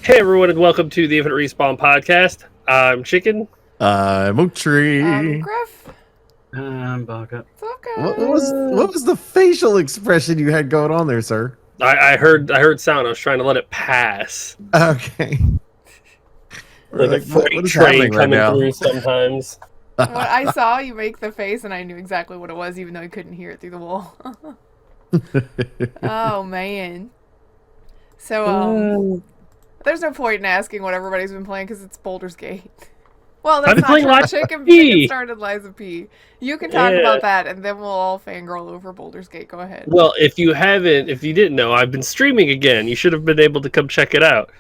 Hey everyone, and welcome to the Infinite Respawn podcast. I'm Chicken. I'm Tree. Griff. I'm Baka. It's okay. What was the facial expression you had going on there, sir? I heard sound. I was trying to let it pass, Okay. like a what freight is train happening right coming now? through. Sometimes. When I saw you make the face, and I knew exactly what it was, even though I couldn't hear it through the wall. Oh man. So there's no point in asking what everybody's been playing because it's Baldur's Gate. Well, I've that's been not playing true. Lies of Chicken P. started Lies of P. You can talk Yeah. about that, and then we'll all fangirl over Baldur's Gate. Go ahead. Well, if you didn't know, I've been streaming again. You should have been able to come check it out.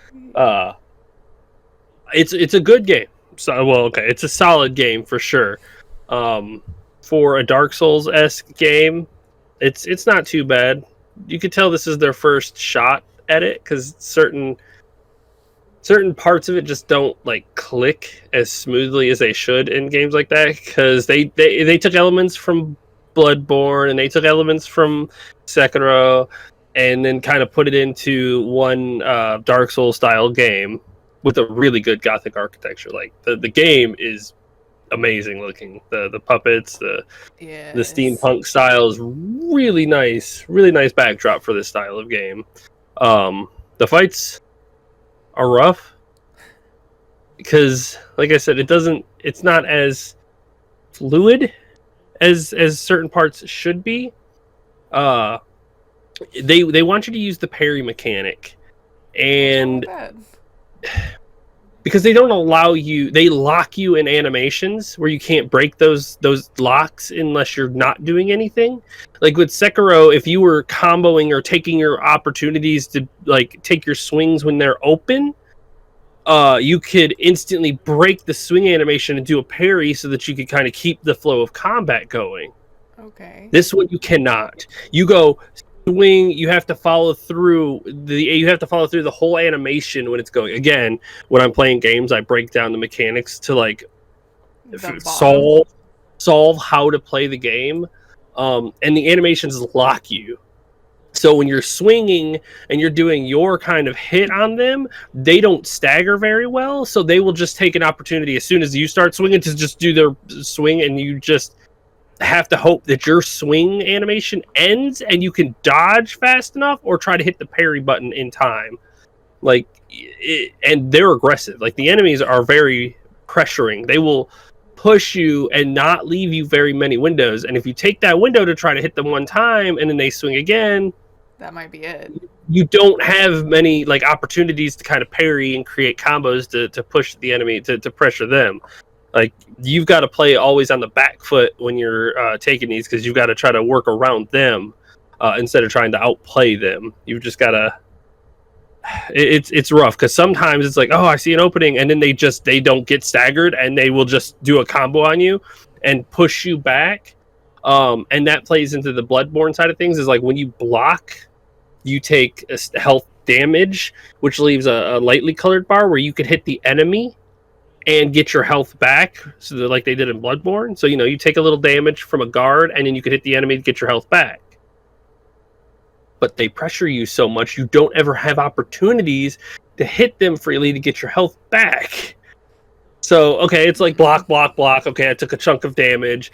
It's a good game. It's a solid game for sure. For a Dark Souls-esque game, it's not too bad. You could tell this is their first shot at it because certain parts of it just don't like click as smoothly as they should in games like that, because they took elements from Bloodborne and they took elements from Sekiro and then kind of put it into one Dark Souls style game with a really good gothic architecture. Like the game is amazing looking. The puppets, the steampunk style is really nice backdrop for this style of game. The fights are rough because, like I said, it's not as fluid as certain parts should be. They want you to use the parry mechanic, and because they don't allow you, they lock you in animations where you can't break those locks unless you're not doing anything. Like with Sekiro, if you were comboing or taking your opportunities to like take your swings when they're open, you could instantly break the swing animation and do a parry so that you could kind of keep the flow of combat going. Okay. This one you cannot. You go swing, you have to follow through the whole animation when it's going. Again, when I'm playing games, I break down the mechanics to like solve how to play the game. And the animations lock you. So when you're swinging and you're doing your kind of hit on them, they don't stagger very well. So they will just take an opportunity as soon as you start swinging to just do their swing, and you just have to hope that your swing animation ends and you can dodge fast enough or try to hit the parry button in time. And they're aggressive. Like, the enemies are very pressuring. They will push you and not leave you very many windows. And if you take that window to try to hit them one time and then they swing again, that might be it. You don't have many like opportunities to kind of parry and create combos to push the enemy to pressure them. Like, you've got to play always on the back foot when you're taking these, because you've got to try to work around them instead of trying to outplay them. You've just got to. It's rough because sometimes it's like, oh, I see an opening, and then they don't get staggered and they will just do a combo on you and push you back. And that plays into the Bloodborne side of things. Is like when you block, you take a health damage, which leaves a lightly colored bar where you could hit the enemy and get your health back, so that, like they did in Bloodborne. So, you take a little damage from a guard, and then you could hit the enemy to get your health back. But they pressure you so much, you don't ever have opportunities to hit them freely to get your health back. So, okay, it's like block. Okay, I took a chunk of damage.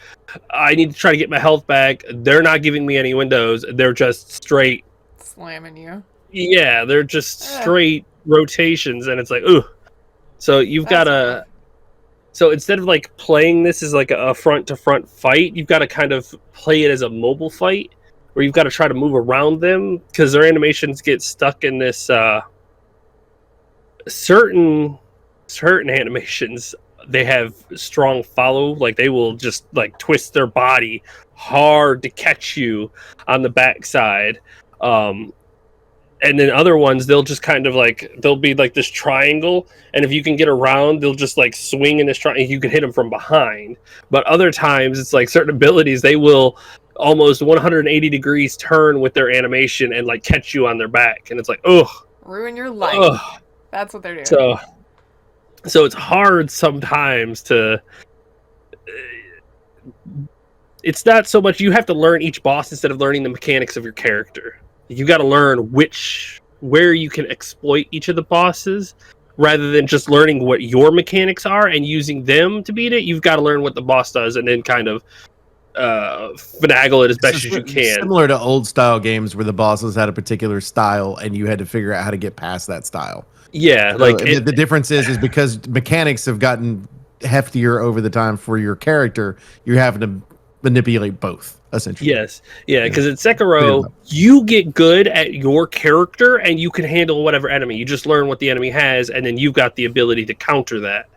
I need to try to get my health back. They're not giving me any windows. They're just straight slamming you. Yeah, they're just straight rotations, and it's like, ooh. So you've got to. So instead of like playing this as like a front to front fight, you've got to kind of play it as a mobile fight, where you've got to try to move around them, because their animations get stuck in this certain animations. They have strong follow, like they will just like twist their body hard to catch you on the backside. And then other ones, they'll just kind of like, they'll be like this triangle, and if you can get around, they'll just like swing in this triangle. You can hit them from behind. But other times, it's like certain abilities, they will almost 180 degrees turn with their animation and like catch you on their back, and it's like, ugh, ruin your life. That's what they're doing. So it's hard sometimes to. It's not so much you have to learn each boss instead of learning the mechanics of your character. You got to learn which where you can exploit each of the bosses rather than just learning what your mechanics are and using them to beat it. You've got to learn what the boss does and then kind of finagle it as best as you can. Similar to old style games where the bosses had a particular style and you had to figure out how to get past that style. Yeah, So the difference is because mechanics have gotten heftier over the time for your character, you're having to manipulate both, essentially. Yes, yeah, because in Sekiro, you get good at your character and you can handle whatever enemy. You just learn what the enemy has, and then you've got the ability to counter that.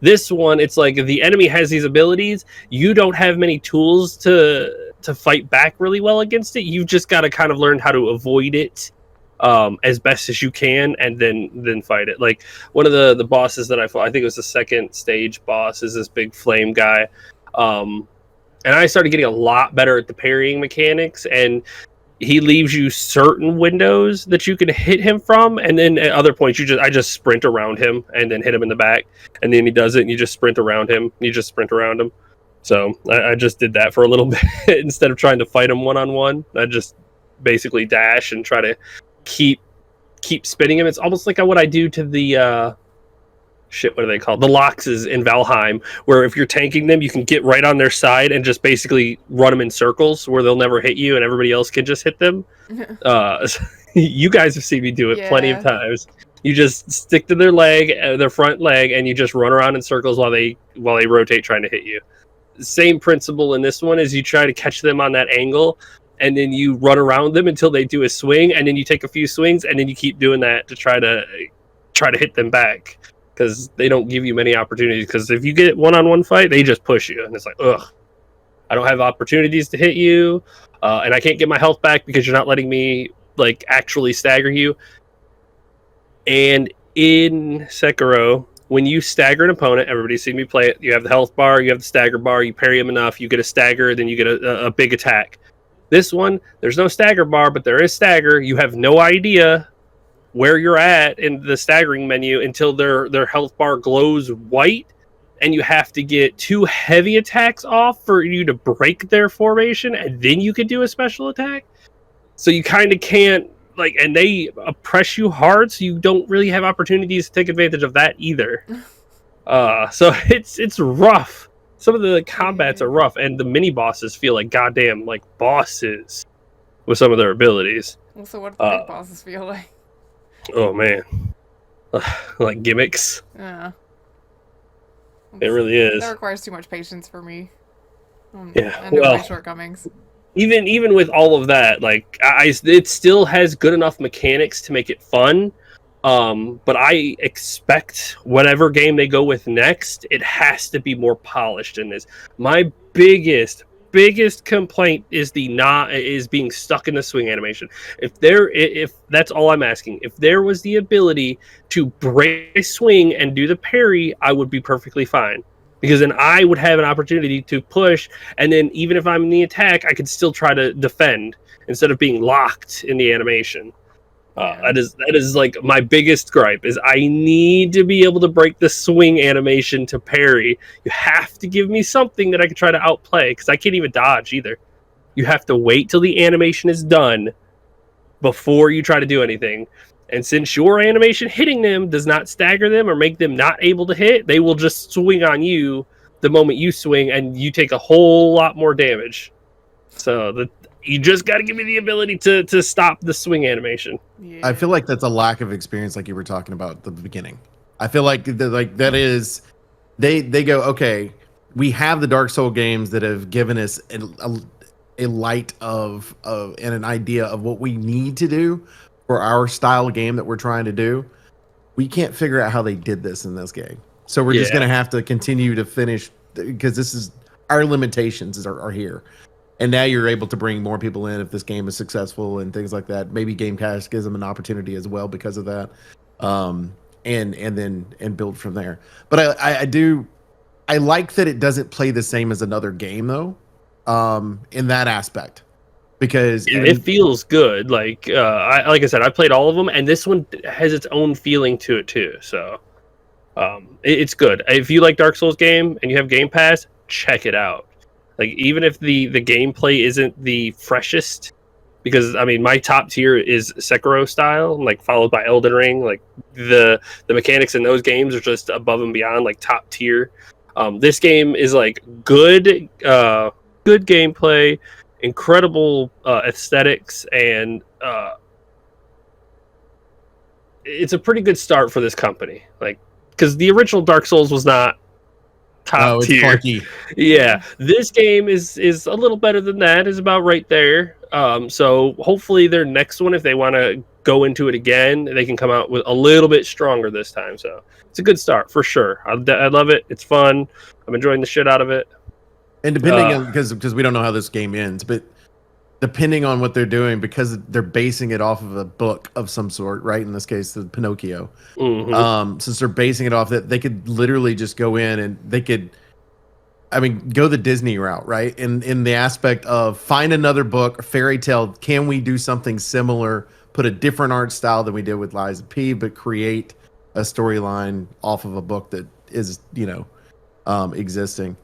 This one, it's like the enemy has these abilities. You don't have many tools to fight back really well against it. You've just got to kind of learn how to avoid it as best as you can, and then fight it. Like one of the bosses that I fought, I think it was the second stage boss, is this big flame guy. And I started getting a lot better at the parrying mechanics, and he leaves you certain windows that you can hit him from, and then at other points I just sprint around him and then hit him in the back, and then he does it and you just sprint around him. You just sprint around him. So I just did that for a little bit instead of trying to fight him one-on-one. I just basically dash and try to keep spinning him. It's almost like what I do to the what are they called? The Loxes in Valheim, where if you're tanking them, you can get right on their side and just basically run them in circles where they'll never hit you and everybody else can just hit them. You guys have seen me do it plenty of times. You just stick to their leg, their front leg, and you just run around in circles while they rotate trying to hit you. Same principle in this one is you try to catch them on that angle, and then you run around them until they do a swing, and then you take a few swings, and then you keep doing that to try to hit them back. Because they don't give you many opportunities. Because if you get one-on-one fight, they just push you, and it's like, ugh, I don't have opportunities to hit you, and I can't get my health back because you're not letting me like actually stagger you. And in Sekiro, when you stagger an opponent, everybody's seen me play it. You have the health bar, you have the stagger bar, you parry him enough, you get a stagger, then you get a big attack. This one, there's no stagger bar, but there is stagger. You have no idea where you're at in the staggering menu until their health bar glows white, and you have to get 2 heavy attacks off for you to break their formation, and then you can do a special attack. So you kind of can't, like, and they press you hard, so you don't really have opportunities to take advantage of that either. So it's rough. Some of the combats are rough, and the mini bosses feel like goddamn like bosses with some of their abilities. So what do the big bosses feel like? Oh man, like gimmicks. Yeah, it really is. That requires too much patience for me. Yeah, I know my shortcomings. Even with all of that, like it still has good enough mechanics to make it fun. But I expect whatever game they go with next, it has to be more polished in this. My biggest complaint is being stuck in the swing animation. If that's all I'm asking, if there was the ability to break a swing and do the parry, I would be perfectly fine, because then I would have an opportunity to push, and then even if I'm in the attack, I could still try to defend instead of being locked in the animation. That is like my biggest gripe, is I need to be able to break the swing animation to parry. You have to give me something that I can try to outplay, because I can't even dodge either. You have to wait till the animation is done before you try to do anything. And since your animation hitting them does not stagger them or make them not able to hit, they will just swing on you the moment you swing, and you take a whole lot more damage. So you just got to give me the ability to stop the swing animation. Yeah. I feel like that's a lack of experience, like you were talking about at the beginning. I feel like that is they go, okay, we have the Dark Soul games that have given us a light of and an idea of what we need to do for our style game that we're trying to do. We can't figure out how they did this in this game, so we're just gonna have to continue to finish, because this is our limitations are here. And now you're able to bring more people in if this game is successful and things like that. Maybe Gamecast gives them an opportunity as well because of that, and then build from there. But I like that it doesn't play the same as another game though, in that aspect, because it feels good. Like like I said, I played all of them, and this one has its own feeling to it too. So it's good. If you like Dark Souls game and you have Game Pass, check it out. Like, even if the gameplay isn't the freshest, because I mean my top tier is Sekiro style, like followed by Elden Ring. Like the mechanics in those games are just above and beyond, like top tier. This game is like good gameplay, incredible aesthetics, and it's a pretty good start for this company. Like, because the original Dark Souls was not top it's tier. clunky. Yeah, this game is a little better than that. Is about right there. So hopefully their next one, if they want to go into it again, they can come out with a little bit stronger this time. So it's a good start for sure. I love it. It's fun. I'm enjoying the shit out of it. And depending on, because we don't know how this game ends, but depending on what they're doing, because they're basing it off of a book of some sort, right? In this case, the Pinocchio. Since they're basing it off that, they could literally just go in and they could, I mean, go the Disney route, right? In the aspect of find another book, a fairy tale. Can we do something similar? Put a different art style than we did with Lies of P, but create a storyline off of a book that is, existing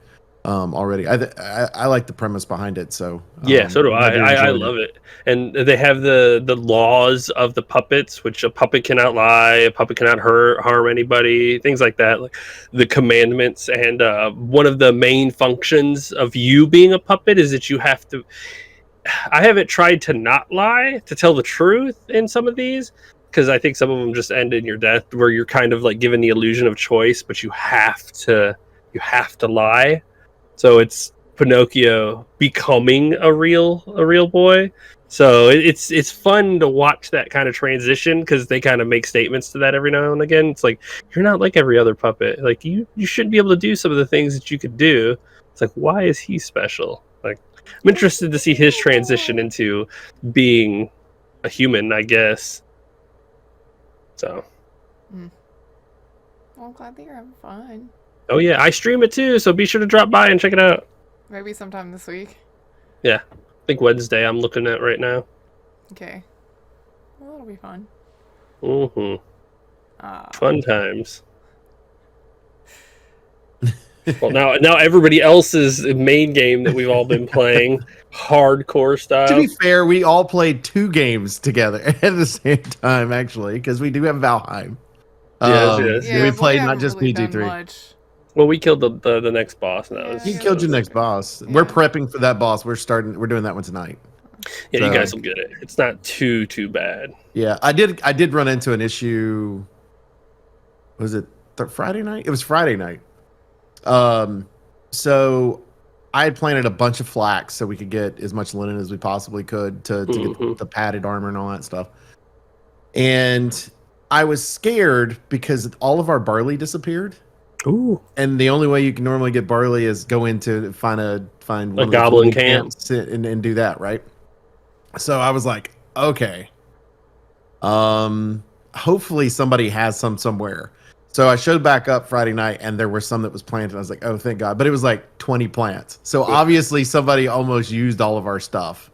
already. I like the premise behind it. So yeah, so do I. I enjoyed love it. And they have the laws of the puppets, which a puppet cannot lie, a puppet cannot harm anybody, things like that. Like the commandments, and one of the main functions of you being a puppet is that you have to. I haven't tried to not lie, to tell the truth in some of these, because I think some of them just end in your death, where you're kind of like given the illusion of choice, but you have to lie. So it's Pinocchio becoming a real boy. So it's fun to watch that kind of transition, because they kind of make statements to that every now and again. It's like, you're not like every other puppet. Like you should be able to do some of the things that you could do. It's like, why is he special? Like, I'm interested to see his transition into being a human, I guess. So. Well, I'm glad that you're having fun. Oh yeah, I stream it too, so be sure to drop by and check it out. Maybe sometime this week. Yeah, I think Wednesday I'm looking at right now. Okay. Well, that'll be fun. Fun times. Well, now everybody else's main game that we've all been playing, hardcore style. To be fair, we all played 2 games together at the same time, actually, because we do have Valheim. Yes. Yeah, we but played haven't not just really done BG3. much. Well, we killed the next boss. And that was, You killed your next boss. Yeah. We're prepping for that boss. We're doing that one tonight. Yeah, So, you guys will get it. It's not too bad. Yeah, I did run into an issue. Was it Friday night? It was Friday night. So I had planted a bunch of flax so we could get as much linen as we possibly could to get the padded armor and all that stuff. And I was scared because all of our barley disappeared. Ooh. And the only way you can normally get barley is go into find one of the goblin food camp and do that, right? So I was like, okay. Hopefully somebody has some somewhere. So I showed back up Friday night and there were some that was planted. I was like, oh, thank God. But it was like 20 plants. So obviously somebody almost used all of our stuff.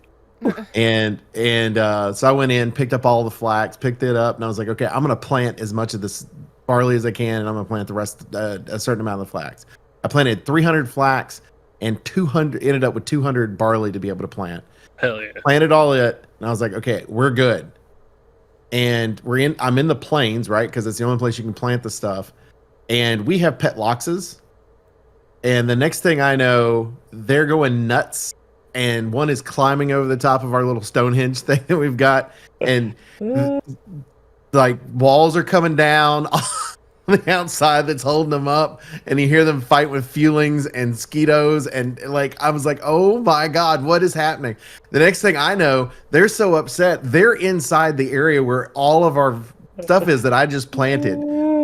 and so I went in, picked up all the flax, picked it up, and I was like, okay, I'm gonna plant as much of this barley as I can, and I'm gonna plant the rest, a certain amount of the flax. I planted 300 flax and 200, ended up with 200 barley to be able to plant. Hell yeah. Planted all it, and I was like, okay, we're good. And I'm in the plains, right? Because it's the only place you can plant the stuff. And we have pet loxes. And the next thing I know, they're going nuts. And one is climbing over the top of our little Stonehenge thing that we've got. And like walls are coming down on the outside that's holding them up. And you hear them fight with feelings and skeetos. And like, I was like, oh my God, what is happening? The next thing I know, they're so upset. They're inside the area where all of our stuff is that I just planted.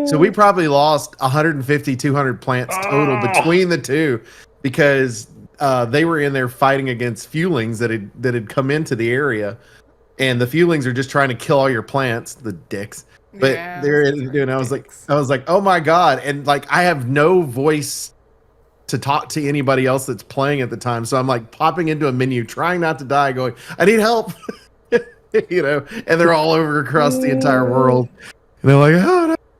So we probably lost 150, 200 plants total between the two because they were in there fighting against feelings that had come into the area. And the feelings are just trying to kill all your plants, the dicks. But Yeah, they're those are doing. I was dicks. like, oh my God. And like, I have no voice to talk to anybody else that's playing at the time. So I'm like popping into a menu, trying not to die, going, I need help. And they're all over across the entire world. And they're like,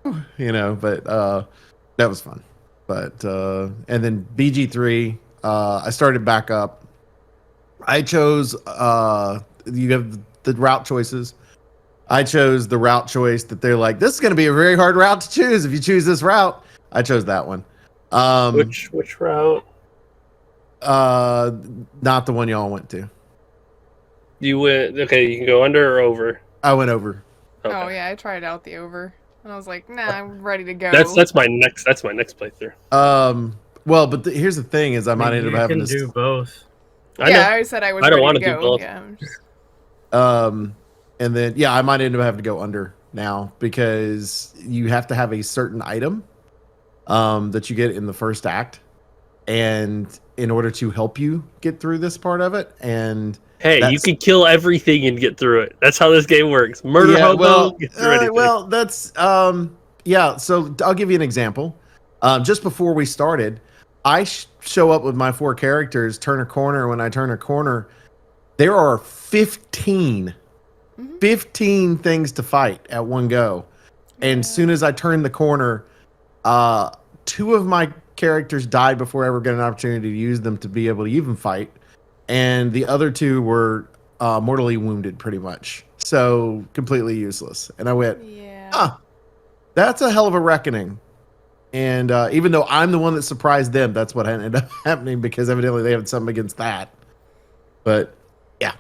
oh no, but that was fun. But and then BG3, I started back up. I chose you have the route choices. I chose the route choice that they're like, this is going to be a very hard route to choose if you choose this route. I chose that one. Which route? Not the one y'all went to. You went. Okay, you can go under or over. I went over. Okay. Oh yeah, I tried out the over, and I was like, nah, I'm ready to go. That's my next playthrough. Well, but here's the thing: is I might end up having to do both. I know. Yeah, I said I was I don't ready wanna to do go. both. Yeah, I'm just- And then I might end up having to go under now because you have to have a certain item that you get in the first act, and in order to help you get through this part of it, and Hey, you can kill everything and get through it. That's how this game works. Murder hobo, get through anything. well, that's So I'll give you an example. Just before we started, I show up with my 4 characters, turn a corner. When I turn a corner, there are 15 things to fight at one go. And as soon as I turn the corner, 2 of my characters died before I ever got an opportunity to use them to be able to even fight. And the other 2 were mortally wounded pretty much. So completely useless. And I went, that's a hell of a reckoning. And even though I'm the one that surprised them, that's what ended up happening because evidently they had something against that. But yeah.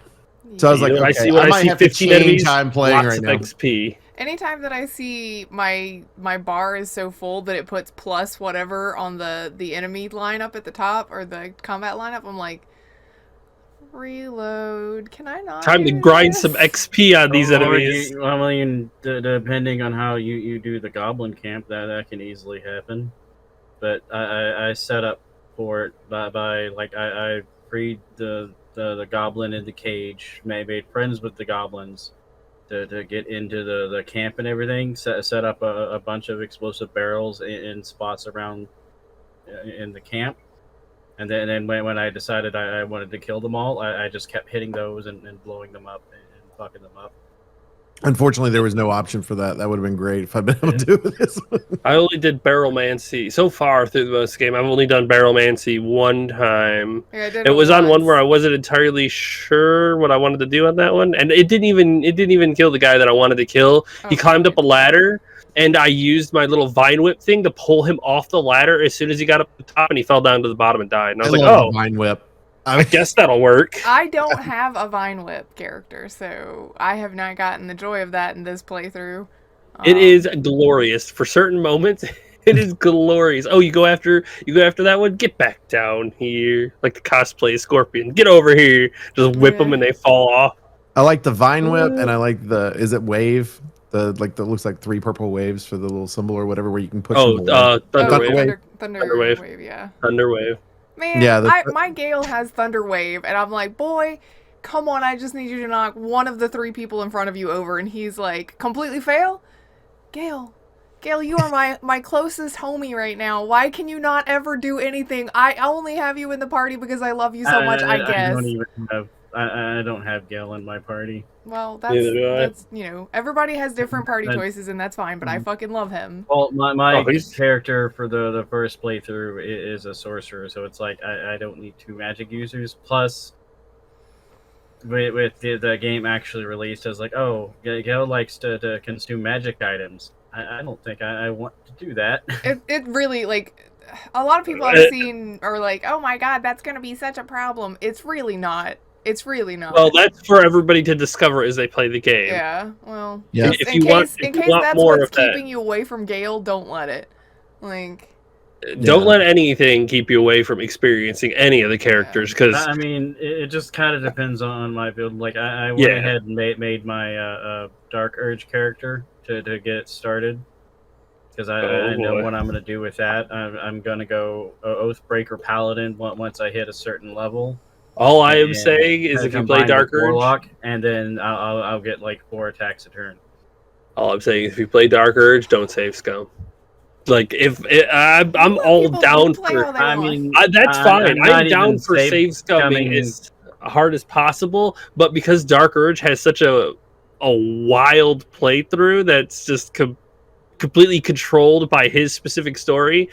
So I was like, okay, I might have to change how I'm playing right now. XP. Anytime that I see my bar is so full that it puts plus whatever on the enemy lineup at the top or the combat lineup, I'm like, reload. Can I not? Time to grind some XP on these enemies. Depending on how you do the goblin camp, that can easily happen. But I set up for it by like I freed the goblin in the cage, made friends with the goblins to get into the camp and everything. Set up a bunch of explosive barrels in spots around in the camp. And then when I decided I wanted to kill them all, I just kept hitting those and blowing them up and fucking them up. Unfortunately, there was no option for that. That would have been great if I'd been able to do this one. I only did Barrelmancy. So far through the game, I've only done Barrelmancy one time. Yeah, I did it was once. on one where I wasn't entirely sure what I wanted to do on that one. And it didn't even kill the guy that I wanted to kill. He climbed up a ladder, and I used my little vine whip thing to pull him off the ladder as soon as he got up to the top, and he fell down to the bottom and died. And I was like, oh, vine whip. I guess that'll work. I don't have a Vine Whip character, so I have not gotten the joy of that in this playthrough. It is glorious for certain moments. It is glorious. Oh, you go after that one. Get back down here, like the cosplay Scorpion. Get over here. Just whip them and they fall off. I like the vine whip, and I like the wave. The looks like 3 purple waves for the little symbol or whatever where you can push. Thunder Wave. Thunder Wave, yeah. Thunder Wave. Man, my Gale has Thunder Wave, and I'm like, boy, come on, I just need you to knock one of the 3 people in front of you over, and he's like, completely fail? Gale, you are my closest homie right now. Why can you not ever do anything? I only have you in the party because I love you so much, I guess. I don't have Gale in my party. Well, that's everybody has different party choices, and that's fine, but I fucking love him. Well, my character for the first playthrough is a sorcerer, so it's like I don't need 2 magic users. Plus, with the game actually released, I was like, oh, Gale likes to consume magic items. I don't think I want to do that. It really, like, a lot of people I've seen are like, oh my god, that's going to be such a problem. It's really not. It's really not. Well, that's for everybody to discover as they play the game. Yeah, well, yeah. In case that's what's keeping you away from Gale, don't let it. Like, don't let anything keep you away from experiencing any of the characters. Because I mean, it just kind of depends on my build. Like, I went ahead and made my Dark Urge character to get started. Because I know what I'm going to do with that. I'm going to go Oathbreaker Paladin once I hit a certain level. All I am saying is if you play Dark Urge, Warlock, and then I'll get like 4 attacks a turn. All I'm saying is if you play Dark Urge, don't save scum. Like I'm all down for. I mean, that's fine. I'm down for save scumming as hard as possible. But because Dark Urge has such a wild playthrough that's just completely controlled by his specific story,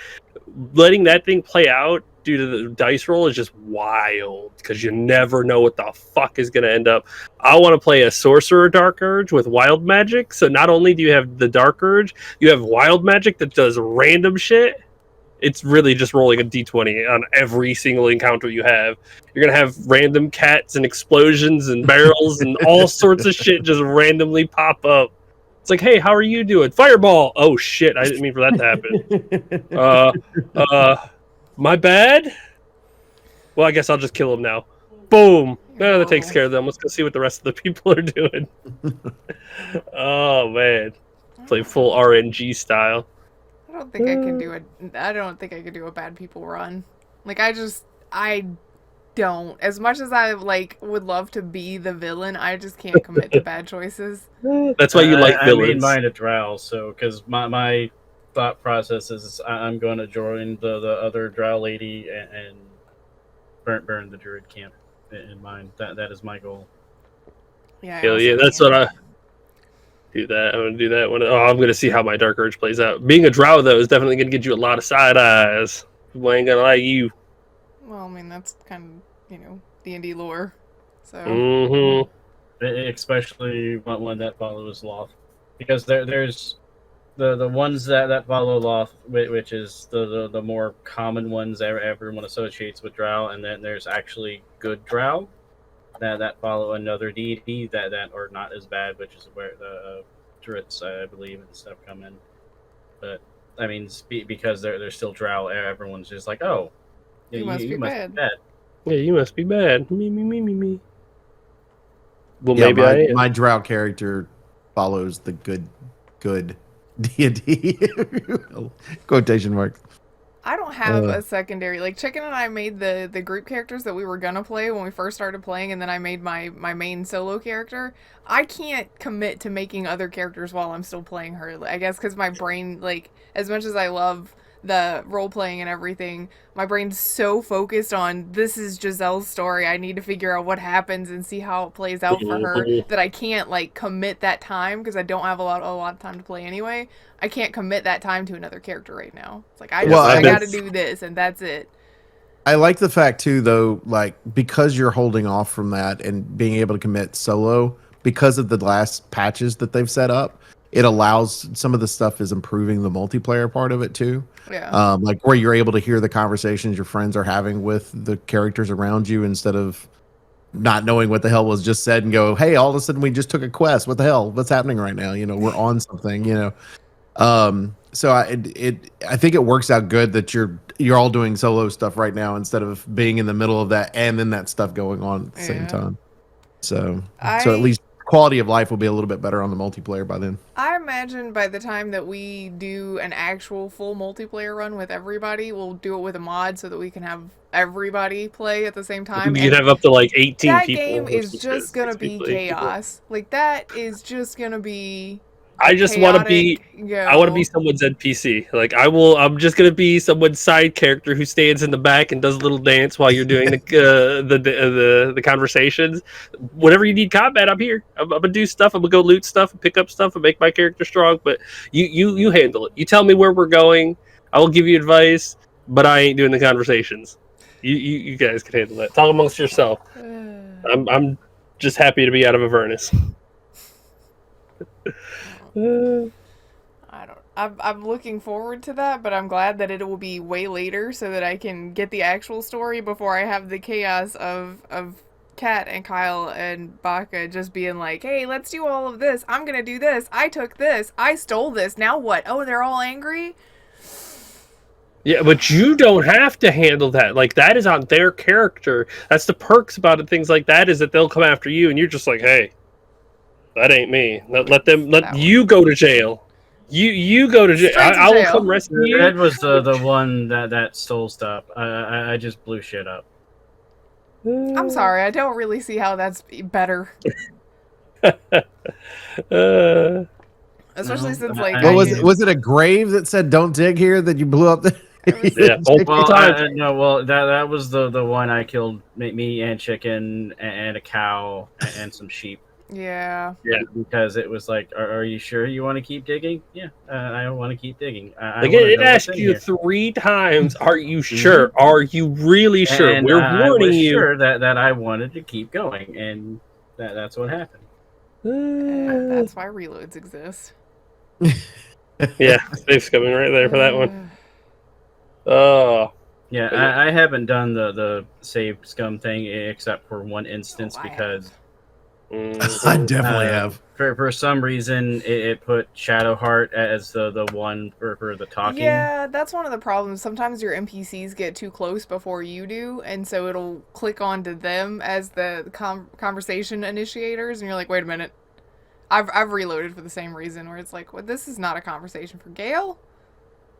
letting that thing play out due to the dice roll is just wild because you never know what the fuck is going to end up. I want to play a sorcerer dark urge with wild magic. So not only do you have the dark urge, you have wild magic that does random shit. It's really just rolling a d20 on every single encounter you have. You're going to have random cats and explosions and barrels and all sorts of shit just randomly pop up. It's like, hey, how are you doing? Fireball! Oh shit, I didn't mean for that to happen. My bad? Well, I guess I'll just kill him now. Boom! Oh, that takes care of them. Let's go see what the rest of the people are doing. Oh man. Play full RNG style. I don't think I can do it. I don't think I could do a bad people run. Like I don't. As much as I would love to be the villain, I just can't commit to bad choices. That's why you like villains. I made mine a drow, so because my thought process is I'm going to join the other drow lady and burn the druid camp in mind. That is my goal. Yeah. Hell yeah, that's what I do. That I'm gonna do that one. Oh, I'm gonna see how my dark urge plays out. Being a drow though is definitely gonna get you a lot of side eyes. People ain't gonna like you. Well, I mean that's kind of D&D lore. So. Mm-hmm. Especially one that follows Loth, because there's the ones that follow Loth, which is the more common ones everyone associates with drow, and then there's actually good drow that follow another deity that are not as bad, which is where the druids, I believe, and stuff come in. But I mean, because they're still drow, everyone's just like, oh, you must be bad. Yeah, you must be bad. Me. Well, Yeah, maybe my drow character follows the good deity. Quotation marks. I don't have a secondary. Like Chicken and I made the group characters that we were gonna play when we first started playing, and then I made my main solo character. I can't commit to making other characters while I'm still playing her. I guess because my brain, like, as much as I love the role playing and everything, my brain's so focused on this is Giselle's story. I need to figure out what happens and see how it plays out for her that I can't commit that time because I don't have a lot of time to play anyway. I can't commit that time to another character right now. It's like I got to do this and that's it. I like the fact too, though, because you're holding off from that and being able to commit solo because of the last patches that they've set up. It allows some of the stuff is improving the multiplayer part of it too. Yeah. Where you're able to hear the conversations your friends are having with the characters around you instead of not knowing what the hell was just said and go, hey, all of a sudden we just took a quest. What the hell? What's happening right now? We're on something, So I think it works out good that you're all doing solo stuff right now instead of being in the middle of that and then that stuff going on at the same time. So at least quality of life will be a little bit better on the multiplayer by then. I imagine by the time that we do an actual full multiplayer run with everybody, we'll do it with a mod so that we can have everybody play at the same time. You'd have up to 18 that people. That game is just going to be chaos. That is just going to be I just want to be. I want to be someone's NPC. I'm just gonna be someone's side character who stands in the back and does a little dance while you're doing the conversations. Whenever you need combat, I'm here. I'm gonna do stuff. I'm gonna go loot stuff and pick up stuff and make my character strong. But you handle it. You tell me where we're going. I will give you advice, but I ain't doing the conversations. You guys can handle that. Talk amongst yourself. I'm just happy to be out of Avernus. I'm looking forward to that, but I'm glad that it will be way later so that I can get the actual story before I have the chaos of Kat and Kyle and Baka just being like, hey, let's do all of this. I'm gonna do this. I took this. I stole this. Now what? Oh, they're all angry? Yeah, but you don't have to handle that. That is on their character. That's the perks about it. Things like that is that they'll come after you and you're just like, hey, that ain't me. Let you go to jail. You go to jail. I will come rescue you. Ed was the one that stole stuff. I just blew shit up. I'm sorry. I don't really see how that's better. Especially since was it a grave that said "Don't dig here" that you blew up? Yeah. That was the one I killed. Me and chicken and a cow and some sheep. Yeah. Because it was like, are you sure you want to keep digging? Yeah, I want to keep digging. I Like want to it know what's asked in you here. 3 times, "Are you sure? Are you really sure? And We're I warning was you." sure that I wanted to keep going, and that's what happened. That's why reloads exist. Yeah, safe's coming right there for that one. Oh, Yeah, but yeah. I haven't done the save scum thing except for one instance I because I definitely have. for some reason it put Shadowheart as the one for the talking. Yeah, that's one of the problems. Sometimes your NPCs get too close before you do, and so it'll click onto them as the conversation initiators, and you're like, wait a minute. I've reloaded for the same reason, where it's like, well, this is not a conversation for Gale.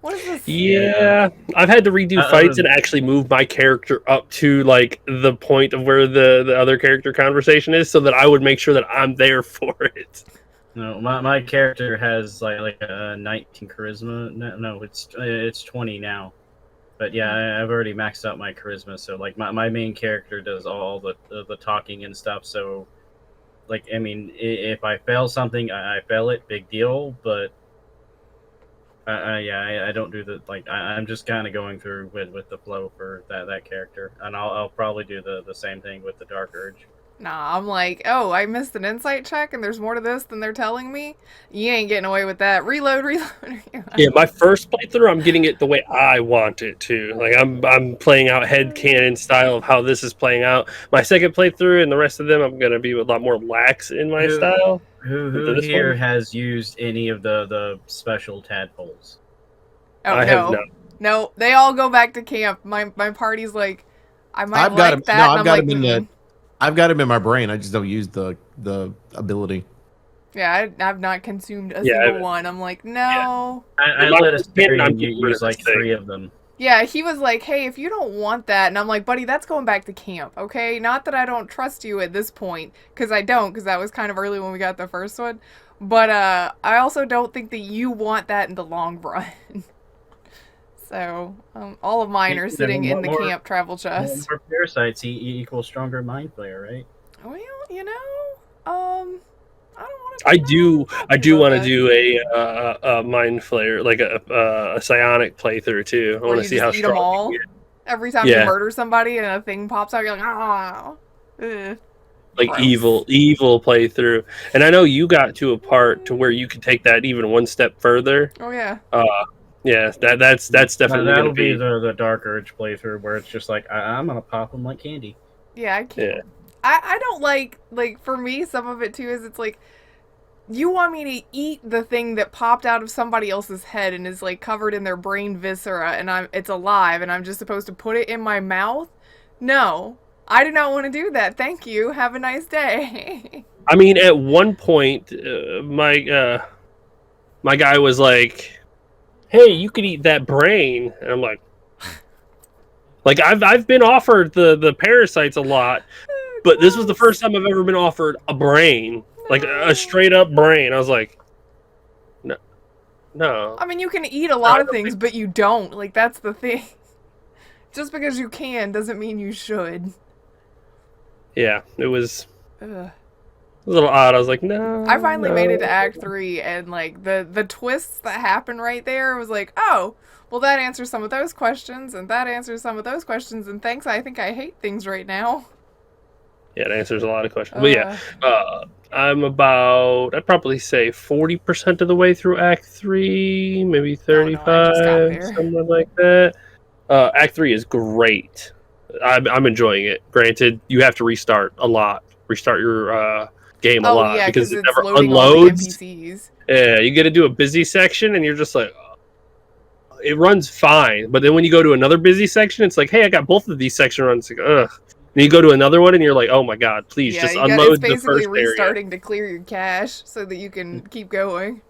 What is this? Yeah, I've had to redo fights and actually move my character up to like the point of where the other character conversation is, so that I would make sure that I'm there for it. No, my character has like a 19 charisma. No, it's 20 now. But yeah, I've already maxed out my charisma, so like my main character does all the talking and stuff. So, like, I mean, if I fail something, I fail it, big deal. But I don't do the like. I'm just kind of going through with the flow for that character, and I'll probably do the same thing with the Dark Urge. Nah, I'm like, oh, I missed an insight check, and there's more to this than they're telling me. You ain't getting away with that. Reload. Yeah, my first playthrough, I'm getting it the way I want it to. Like I'm playing out headcanon style of how this is playing out. My second playthrough and the rest of them, I'm gonna be a lot more lax in my style. Who here has used any of the special tadpoles? Oh, I have not. No, they all go back to camp. My party's like, I might I've like got him. that. No, and I've I'm got like, him in I've got him in my brain. I just don't use the ability. Yeah, I've not consumed a single one. I'm like, no. I let us use like 3 of them. Yeah, he was like, hey, if you don't want that, and I'm like, buddy, that's going back to camp, okay? Not that I don't trust you at this point, because I don't, because that was kind of early when we got the first one. But I also don't think that you want that in the long run. So, all of mine are sitting in the camp travel chest. More parasites equals stronger mind flayer, right? Well, you know, I don't want to. I do want to do a mind flayer, like a psionic playthrough too. I want to see how strong. Them all? Every time you murder somebody and a thing pops out, you're like, ah. Like gross. evil playthrough. And I know you got to a part to where you could take that even one step further. Oh yeah. Yeah, that's definitely that'll be the Dark Urge playthrough where it's just like I'm gonna pop them like candy. Yeah, I can't. Yeah. I don't like for me some of it too is it's like you want me to eat the thing that popped out of somebody else's head and is like covered in their brain viscera and it's alive and I'm just supposed to put it in my mouth? No. I do not want to do that. Thank you. Have a nice day. I mean, at one point my guy was like, hey, you could eat that brain. And I'm like I've been offered the parasites a lot, but this was the first time I've ever been offered a brain, like a straight up brain. I was like, no. I mean, you can eat a lot of things, but you don't. Like, that's the thing. Just because you can doesn't mean you should. Yeah, it was a little odd. I was like, no. I finally made it to Act 3, and like the twists that happen right there was like, oh, well, that answers some of those questions, and that answers some of those questions, and thanks, I think I hate things right now. Yeah, it answers a lot of questions. But yeah, I'd probably say 40% of the way through Act 3, maybe 35, something like that. Act 3 is great. I'm enjoying it. Granted, you have to restart a lot. Restart your game a lot because it never unloads. Yeah, you got to do a busy section, and you're just like, it runs fine. But then when you go to another busy section, it's like, hey, I got both of these section runs. It's like, ugh. And you go to another one, and you're like, oh my god, please just unload the first area. It's basically restarting to clear your cache so that you can keep going.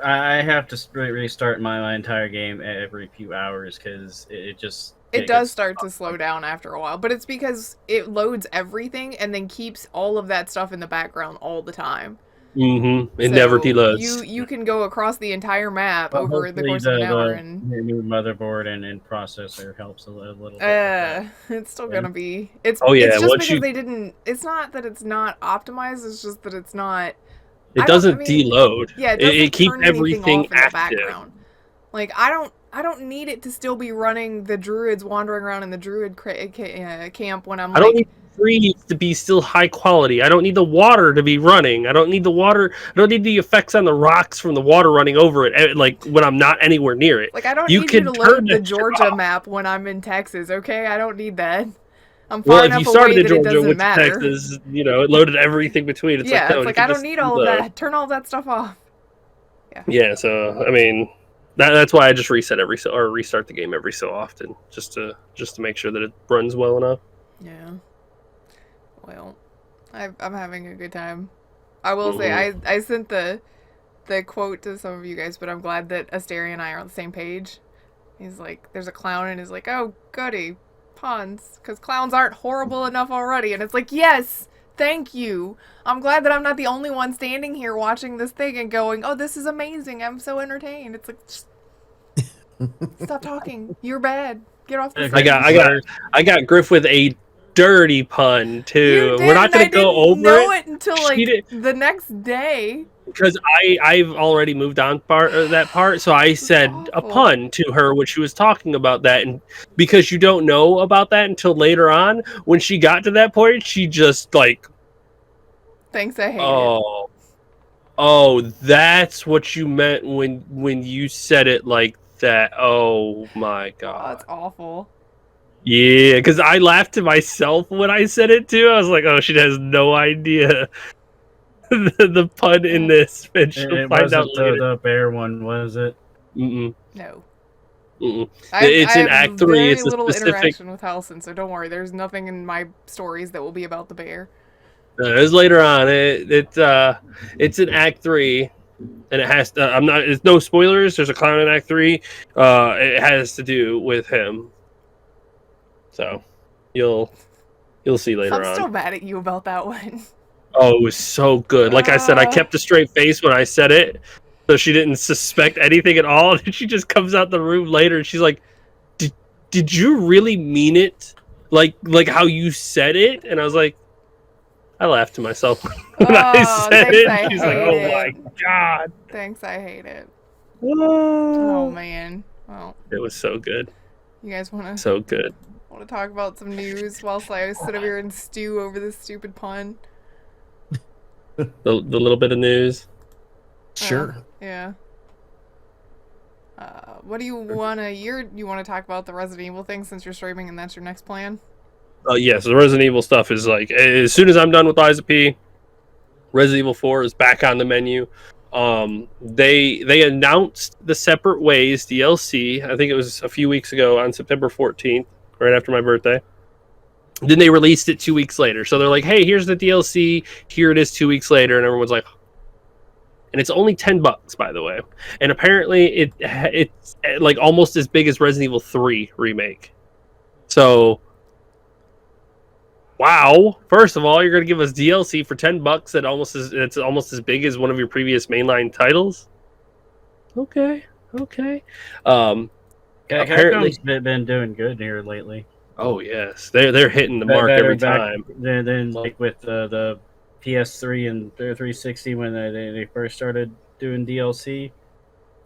I have to restart my entire game every few hours because it does start to slow down after a while, but it's because it loads everything and then keeps all of that stuff in the background all the time. It So never deloads. you can go across the entire map Well, over the hopefully course of an hour, the and new motherboard and processor helps a little bit with that. it's still Yeah. gonna be. It's Oh, yeah, it's just once because you- they didn't. It's not that it's not optimized. It's just that it's not. It I doesn't mean, deload. Yeah, it doesn't It keeps turn anything everything off in the active. background. Like I don't need it to still be running the druids wandering around in the druid camp when I'm I don't like. need the trees to be still high quality. I don't need the water to be running. I don't need the water. I don't need the effects on the rocks from the water running over it. Like when I'm not anywhere near it. Like I don't You need you can to turn load the that shit Georgia off. map when I'm in Texas, okay? I don't need that. I'm Well, far if you enough started away in that it Georgia, doesn't went to matter. Texas, it loaded everything between. It's Yeah, like, no, it's you like can I don't just need do all of the- that. Turn all that stuff off. Yeah, so I mean, that's why I just reset or restart the game every so often, just to make sure that it runs well enough. Yeah. Well, I'm having a good time. I will say I sent the quote to some of you guys, but I'm glad that Asteria and I are on the same page. He's like, there's a clown, and he's like, oh goody, puns, because clowns aren't horrible enough already. And it's like, yes, thank you. I'm glad that I'm not the only one standing here watching this thing and going, oh, this is amazing. I'm so entertained. It's like, just stop talking. You're bad. Get off the stage. I got Griff with a dirty pun too. You did, We're not going to go over know it until She like did- the next day. because I've already moved on that part, so I said a awful. pun to her when she was talking about that, and because you don't know about that until later on, when she got to that point, she just like, Thanks, I hate it. oh, that's what you meant when you said it like that. Oh my Oh, god. that's awful. Yeah, because I laughed to myself when I said it too. I was like, "Oh, she has no idea the pun in this, and she'll It find wasn't out later." the bear one, was it? Mm-mm, No. mm-mm. I It's in have Act 3. very It's a little specific. interaction with Halson, so don't worry. There's nothing in my stories that will be about the bear. It's later on. It's in Act 3, and it has. I'm not. It's no spoilers. There's a clown in Act 3. It has to do with him. So, you'll see later I'm on. still mad at you about that one. Oh, it was so good. Like I said, I kept a straight face when I said it, so she didn't suspect anything at all. And she just comes out the room later, and she's like, "Did you really mean it? Like how you said it?" And I was like, I laughed to myself when I said thanks, it. I She's like, hate "Oh it. my god!" Thanks, I hate it. Oh man. Well, It was so good, you guys want so good. to talk about some news whilst I sit over here and stew over this stupid pun? The little bit of news. Sure. Yeah. What do you wanna? You wanna talk about the Resident Evil thing since you're streaming and that's your next plan? Yes, the Resident Evil stuff is like, as soon as I'm done with Lies of P, Resident Evil 4 is back on the menu. They announced the Separate Ways DLC. I think it was a few weeks ago on September 14th, right after my birthday. Then they released it 2 weeks later. So they're like, hey, here's the DLC. Here it is 2 weeks later. And everyone's like, and it's only $10, by the way. And apparently it's like almost as big as Resident Evil 3 remake. So, wow. First of all, you're going to give us DLC for $10 it's almost as big as one of your previous mainline titles. Okay. Apparently, Capcom's been doing good here lately. oh yes, they're hitting the mark every time. Then like with the PS3 and 360 when they first started doing DLC,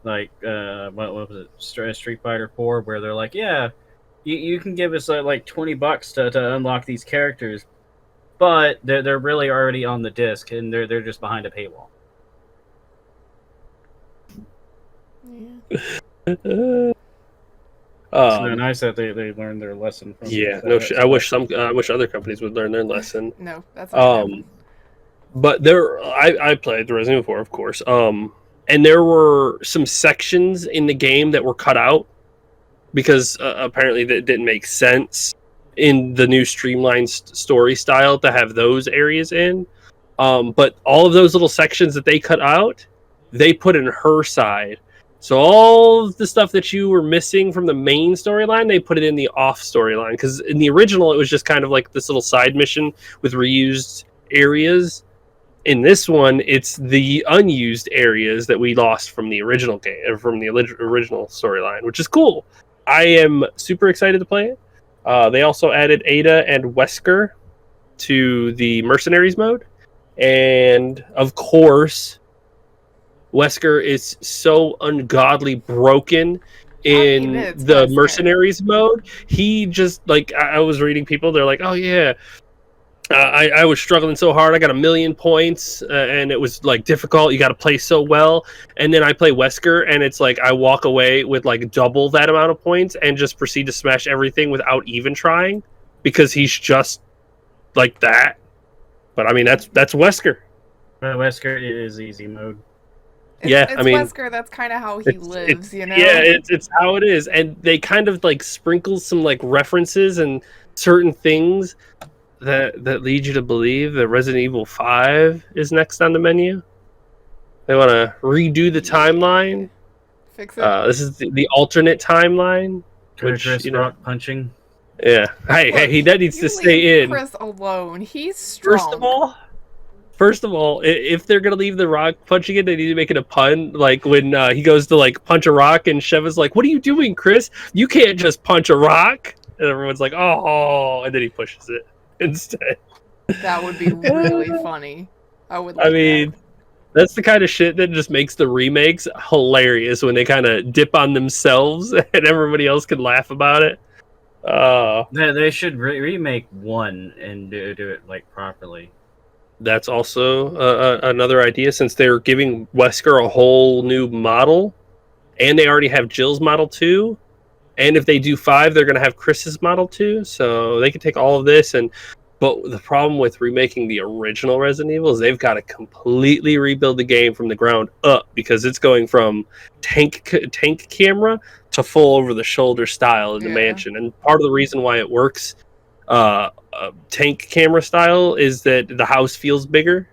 like what was it, Street Fighter 4, where they're like, yeah, you can give us like $20 to unlock these characters, but they're really already on the disc and they're just behind a paywall. Yeah. So nice that they learned their lesson from. Yeah, no shit. I wish other companies would learn their lesson. No, that's not But I played the Resident Evil 4, of course. And there were some sections in the game that were cut out because apparently that didn't make sense in the new streamlined story style to have those areas in. But all of those little sections that they cut out, they put in her side. So all of the stuff that you were missing from the main storyline, they put it in the off storyline. Because in the original, it was just kind of like this little side mission with reused areas. In this one, it's the unused areas that we lost from the original game, from the original storyline, which is cool. I am super excited to play it. They also added Ada and Wesker to the Mercenaries mode. And, of course, Wesker is so ungodly broken in it's the Wesker. Mercenaries mode. He just, like, I was reading people, they're like, oh, yeah, I was struggling so hard. I got 1,000,000 points, and it was like difficult. You got to play so well, and then I play Wesker, and it's like I walk away with like double that amount of points, and just proceed to smash everything without even trying, because he's just like that. But I mean, that's Wesker. Wesker is easy mode. Yeah, it's I mean, Wesker. That's kind of how he lives, you know. Yeah, it's how it is, and they kind of like sprinkle some like references and certain things that lead you to believe that Resident Evil 5 is next on the menu. They want to redo the timeline. Fix it. This is the alternate timeline. Chris Rock punching. Yeah. Hey, he that needs to stay in. Chris alone. He's strong. First of all, if they're gonna leave the Rock punching it, they need to make it a pun. Like when he goes to like punch a rock, and Sheva's like, "What are you doing, Chris? You can't just punch a rock." And everyone's like, "Oh," and then he pushes it instead. That would be really funny. I would. Like that's the kind of shit that just makes the remakes hilarious when they kind of dip on themselves and everybody else can laugh about it. They should remake 1 and do it like properly. That's also another idea, since they're giving Wesker a whole new model, and they already have Jill's model too. And if they do 5, they're going to have Chris's model too. So they can take all of this. But the problem with remaking the original Resident Evil is they've got to completely rebuild the game from the ground up, because it's going from tank camera to full over the shoulder style in the mansion. And part of the reason why it works tank camera style is that the house feels bigger.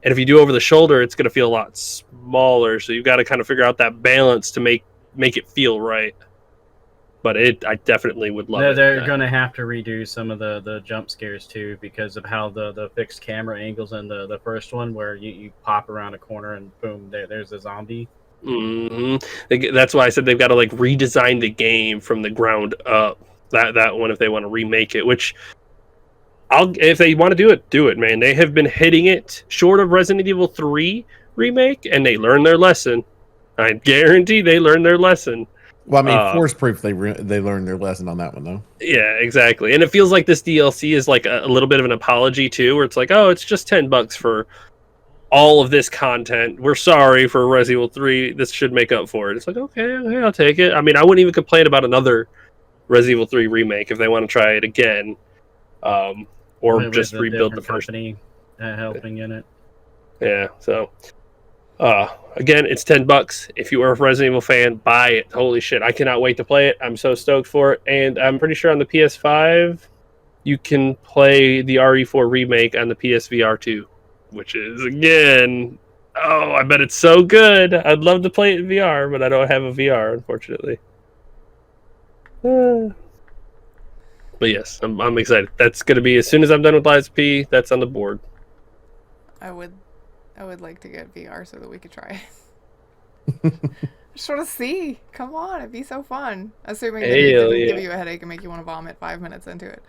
And if you do over the shoulder, it's going to feel a lot smaller. So you've got to kind of figure out that balance to make it feel right. But I definitely would love it. They're going to have to redo some of the jump scares too, because of how the fixed camera angles in the first one, where you pop around a corner and boom, there's a zombie. Mm-hmm. That's why I said they've got to like redesign the game from the ground up. That one, if they want to remake it, which if they want to do it, man. They have been hitting it short of Resident Evil 3 remake, and they learned their lesson. I guarantee they learned their lesson. Well, I mean, force proof they learned their lesson on that one, though. Yeah, exactly. And it feels like this DLC is like a little bit of an apology too, where it's like, oh, it's just $10 for all of this content. We're sorry for Resident Evil 3. This should make up for it. It's like, okay, I'll take it. I mean, I wouldn't even complain about another Resident Evil 3 remake if they want to try it again, or just rebuild the first. Company helping in it. Yeah. So. Again, it's $10. If you are a Resident Evil fan, buy it. Holy shit, I cannot wait to play it. I'm so stoked for it. And I'm pretty sure on the PS5, you can play the RE4 remake on the PSVR 2, which is, again, I bet it's so good. I'd love to play it in VR, but I don't have a VR, unfortunately. But yes, I'm excited. That's going to be, as soon as I'm done with Lies P, that's on the board. I would like to get VR so that we could try it. I just want to see. Come on, it'd be so fun. Assuming that it didn't give you a headache and make you want to vomit 5 minutes into it.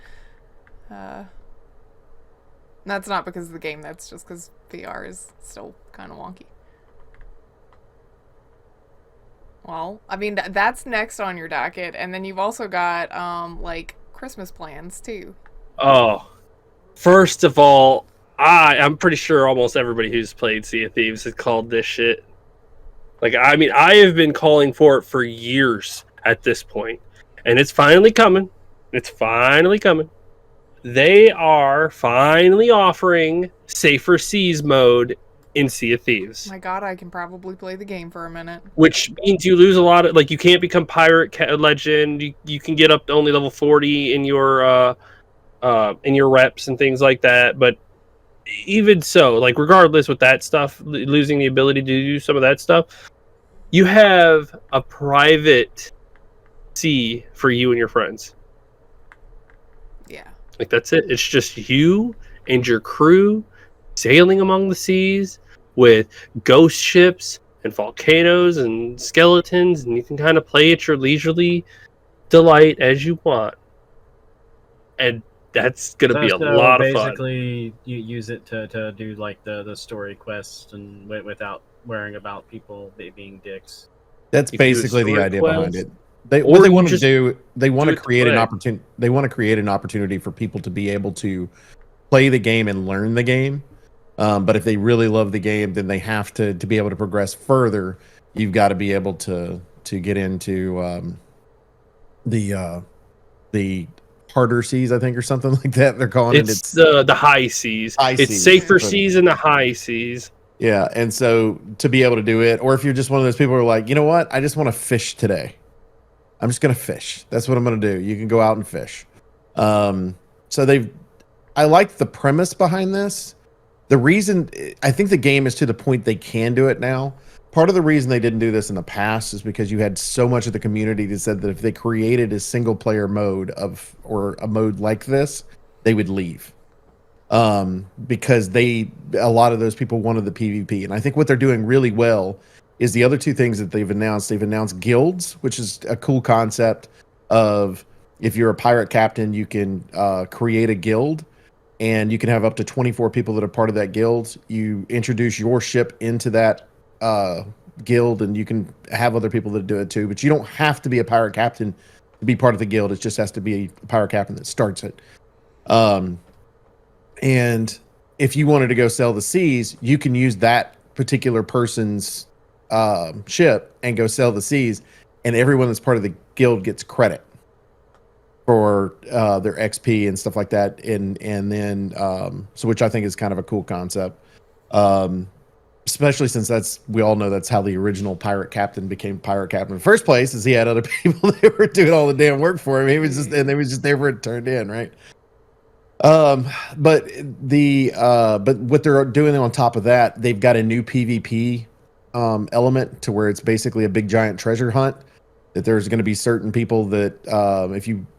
That's not because of the game. That's just because VR is still kind of wonky. Well, I mean, that's next on your docket. And then you've also got, like, Christmas plans, too. Oh, first of all, I'm pretty sure almost everybody who's played Sea of Thieves has called this shit. Like, I mean, I have been calling for it for years at this point, and it's finally coming. It's finally coming. They are finally offering Safer Seas mode in Sea of Thieves. My god, I can probably play the game for a minute. Which means you lose a lot of, like, you can't become Pirate Legend. You can get up to only level 40 in your reps and things like that, but even so, like, regardless with that stuff, losing the ability to do some of that stuff, you have a private sea for you and your friends. Yeah. Like, that's it. It's just you and your crew sailing among the seas with ghost ships and volcanoes and skeletons, and you can kind of play at your leisurely delight as you want. And that's going to be a So lot of fun. basically, you use it to do like the story quests and without worrying about people being dicks. That's You can do a basically the story idea behind quest, it. or What they you want to just do, they want do to it to create an play. opportunity. They want to create an opportunity for people to be able to play the game and learn the game. But if they really love the game, then they have to be able to progress further. You've got to be able to get into the harder seas, I think, or something like that. They're calling it. It's the high seas. High It's seas. safer But- seas and the high seas. Yeah, and so to be able to do it, or if you're just one of those people who are like, you know what, I just want to fish today. I'm just gonna fish. That's what I'm gonna do. You can go out and fish. So I like the premise behind this. The reason I think the game is to the point they can do it now. Part of the reason they didn't do this in the past is because you had so much of the community that said that if they created a single player mode or a mode like this, they would leave. Because a lot of those people wanted the PvP. And I think what they're doing really well is the other two things that they've announced. They've announced guilds, which is a cool concept of if you're a pirate captain, you can create a guild and you can have up to 24 people that are part of that guild. You introduce your ship into that guild and you can have other people that do it too, but you don't have to be a pirate captain to be part of the guild. It just has to be a pirate captain that starts it. And if you wanted to go sell the seas, you can use that particular person's ship and go sell the seas, and everyone that's part of the guild gets credit for their XP and stuff like that. And then so which I think is kind of a cool concept. Especially since we all know that's how the original pirate captain became pirate captain in the first place, is he had other people that were doing all the damn work for him. He was just there for it turned in, right? But what they're doing on top of that, they've got a new PvP element to where it's basically a big giant treasure hunt. That there's going to be certain people that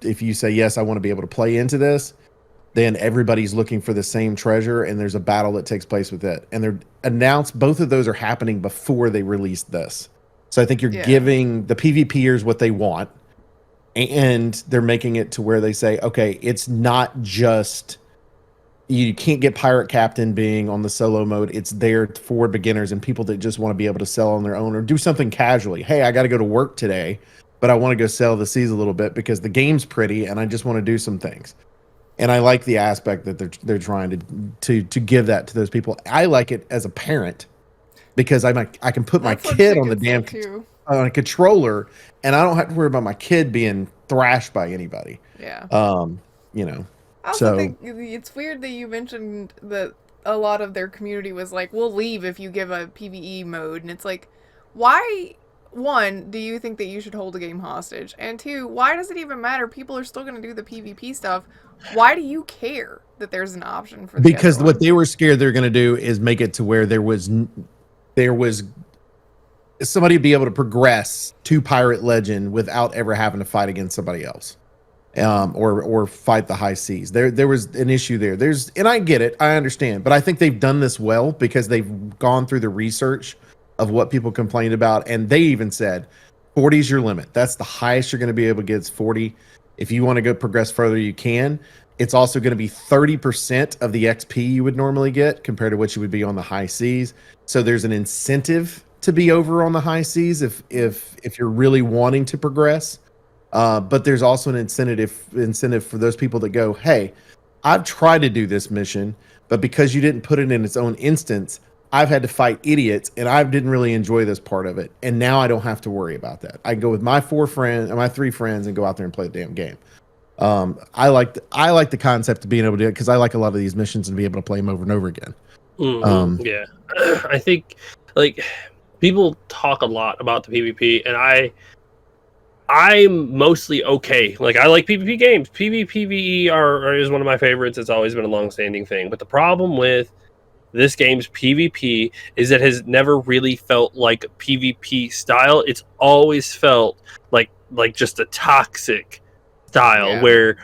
if you say yes, I want to be able to play into this, then everybody's looking for the same treasure, and there's a battle that takes place with it. And they're announced both of those are happening before they release this. So I think you're giving the PvPers what they want. And they're making it to where they say, okay, it's not just you can't get pirate captain being on the solo mode. It's there for beginners and people that just want to be able to sell on their own or do something casually. Hey, I got to go to work today, but I want to go sell the seas a little bit because the game's pretty and I just want to do some things. And I like the aspect that they're trying to give that to those people. I like it as a parent because I can put my kid on the damn on a controller, and I don't have to worry about my kid being thrashed by anybody. Yeah. I also think it's weird that you mentioned that a lot of their community was like, we'll leave if you give a PvE mode. And it's like, why, one, do you think that you should hold a game hostage? And two, why does it even matter? People are still going to do the PvP stuff. Why do you care that there's an option for the Because other what one? they were scared they're going to do is make it to where there was somebody be able to progress to Pirate Legend without ever having to fight against somebody else, or fight the high seas. There was an issue there. And I get it, I understand, but I think they've done this well because they've gone through the research of what people complained about, and they even said 40 is your limit. That's the highest you're going to be able to get is 40. If you want to go progress further, you can. It's also going to be 30% of the XP you would normally get compared to what you would be on the high seas. So there's an incentive to be over on the high seas if you're really wanting to progress. But there's also an incentive for those people that go, hey, I've tried to do this mission, but because you didn't put it in its own instance, I've had to fight idiots and I didn't really enjoy this part of it. And now I don't have to worry about that. I can go with my 3 friends and go out there and play the damn game. I like the concept of being able to do it because I like a lot of these missions and be able to play them over and over again. Yeah. I think people talk a lot about the PvP, and I'm mostly okay. I like PvP games. PvE is one of my favorites. It's always been a long-standing thing. But the problem with this game's PvP is it has never really felt like PvP style. It's always felt like just a toxic style where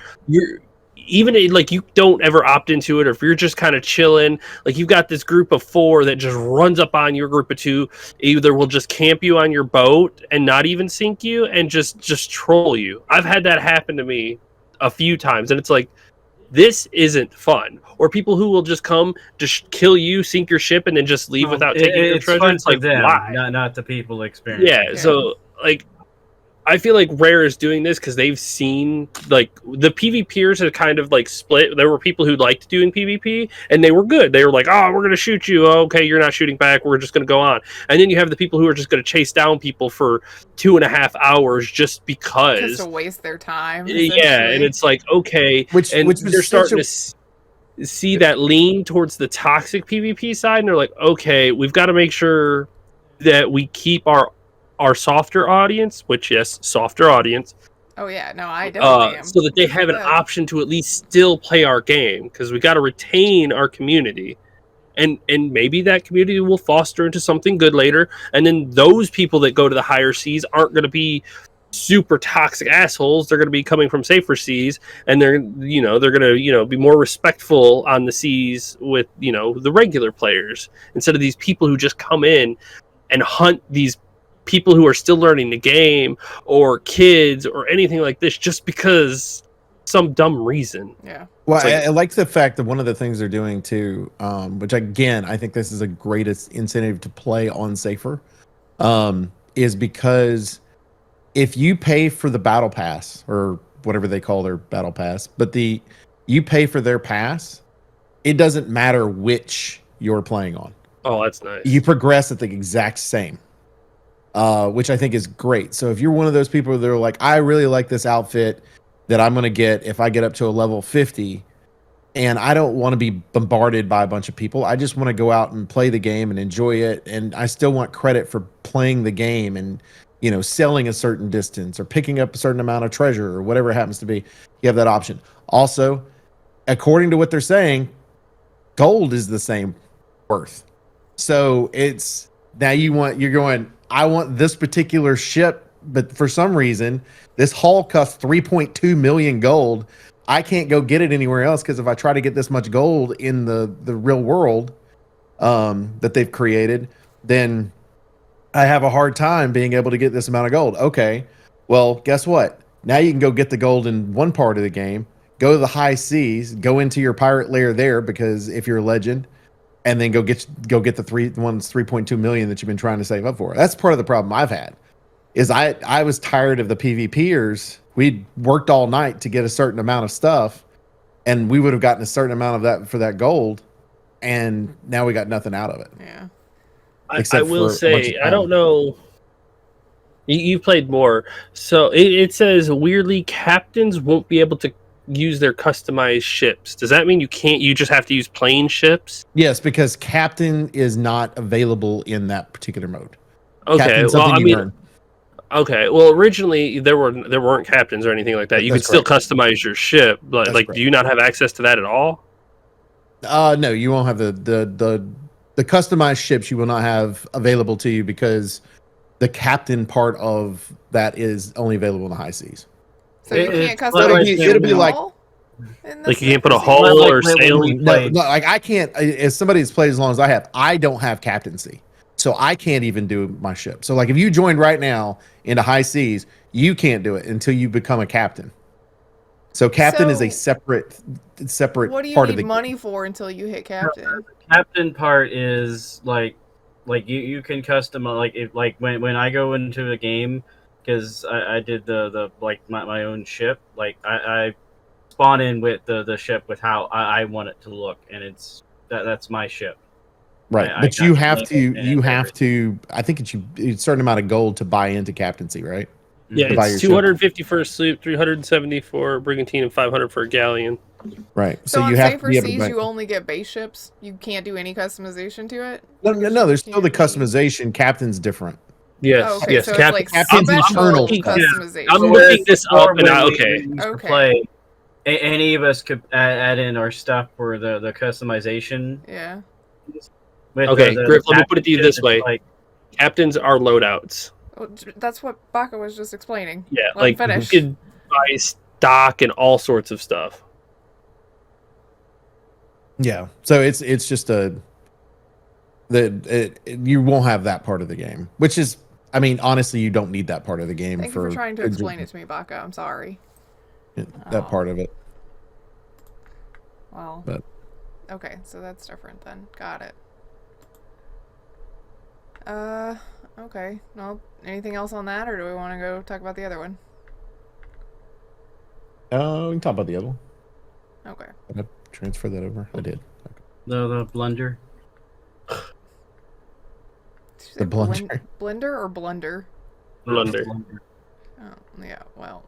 like you don't ever opt into it, or if you're just kind of chilling, like you've got this group of 4 that just runs up on your group of 2, either will just camp you on your boat and not even sink you and just troll you. I've had that happen to me a few times, and it's like, this isn't fun. Or people who will just come, just kill you, sink your ship, and then just leave without taking your treasure. Fun It's for like, them, why? not the people experiencing. Yeah, so like I feel like Rare is doing this because they've seen, like, the PvPers are kind of like split. There were people who liked doing PvP and they were good. They were like, oh, we're going to shoot you. Oh, okay, you're not shooting back. We're just going to go on. And then you have the people who are just going to chase down people for 2.5 hours just because. Just to waste their time. Yeah, and it's like, okay. Which they're starting to see that lean towards the toxic PvP side. And they're like, okay, we've got to make sure that we keep our softer audience, which, yes, softer audience. Oh yeah, no, I definitely am. So that they have an option to at least still play our game, because we got to retain our community, and maybe that community will foster into something good later. And then those people that go to the higher seas aren't going to be super toxic assholes. They're going to be coming from safer seas, and they're going to be more respectful on the seas with the regular players, instead of these people who just come in and hunt these people who are still learning the game, or kids, or anything like this, just because some dumb reason. Yeah. Well, I like the fact that one of the things they're doing too, which again, I think this is a greatest incentive to play on safer, is because if you pay for the battle pass, or whatever they call their battle pass, but you pay for their pass, it doesn't matter which you're playing on. Oh, that's nice. You progress at the exact same. Which I think is great. So if you're one of those people that are like, I really like this outfit that I'm going to get if I get up to a level 50, and I don't want to be bombarded by a bunch of people. I just want to go out and play the game and enjoy it. And I still want credit for playing the game and, selling a certain distance or picking up a certain amount of treasure or whatever it happens to be. You have that option. Also, according to what they're saying, gold is the same worth. So it's now you're going, I want this particular ship, but for some reason, this hull costs 3.2 million gold. I can't go get it anywhere else, because if I try to get this much gold in the real world that they've created, then I have a hard time being able to get this amount of gold. Okay, well, guess what? Now you can go get the gold in one part of the game, go to the high seas, go into your pirate lair there, because if you're a legend, and then go get the 3.2 million that you've been trying to save up for. That's part of the problem I've had. Is I was tired of the PvPers. We'd worked all night to get a certain amount of stuff, and we would have gotten a certain amount of that for that gold, and now we got nothing out of it. Yeah. I will say, I don't know. You played more, so it says weirdly captains won't be able to use their customized ships. Does that mean you just have to use plain ships? Yes, because captain is not available in that particular mode. Okay, okay. Well, originally there weren't captains or anything like that. You could still customize your ship, but do you not have access to that at all? No, you won't have the customized ships. You will not have available to you, because the captain part of that is only available in the high seas. So you can't customize. It'll be like you can't put a hull or sailing. No, like I can't. As somebody that's played as long as I have, I don't have captaincy, so I can't even do my ship. So like, if you joined right now into high seas, you can't do it until you become a captain. So captain is a separate what do you part need of the money for until you hit captain? The captain part is like you can customize, when I go into a game, because I did the my own ship, I spawn in with the ship with how I want it to look, and that's my ship. Right, but you have to. I think it's a certain amount of gold to buy into captaincy, right? Yeah, it's 250 for a sloop, 370 for a brigantine, and 500 for a galleon. Right. So you have to be able to. You only get base ships. You can't do any customization to it. No. There's still the customization. Captain's different. Yes. Oh, okay. Yes. So it's like Captain's internal customization. I'm looking this up, and play. Any of us could add in our stuff for the customization. Yeah. Okay, Griff, let me put it to you this way. Captains are loadouts. Well, that's what Baka was just explaining. Yeah, you could buy stock and all sorts of stuff. Yeah. So it's just you won't have that part of the game, which is, I mean, honestly, you don't need that part of the game Thank you for trying to good explain it to me, Baka. I'm sorry. that part of it. Well, But okay, so that's different then. Got it. Okay. Well, anything else on that, or do we want to go talk about the other one? we can talk about the other one. Okay. Did I transfer that over? I did. Okay. The blunder. Did you say The blunder. blender or blunder? Blunder. Oh, yeah, well.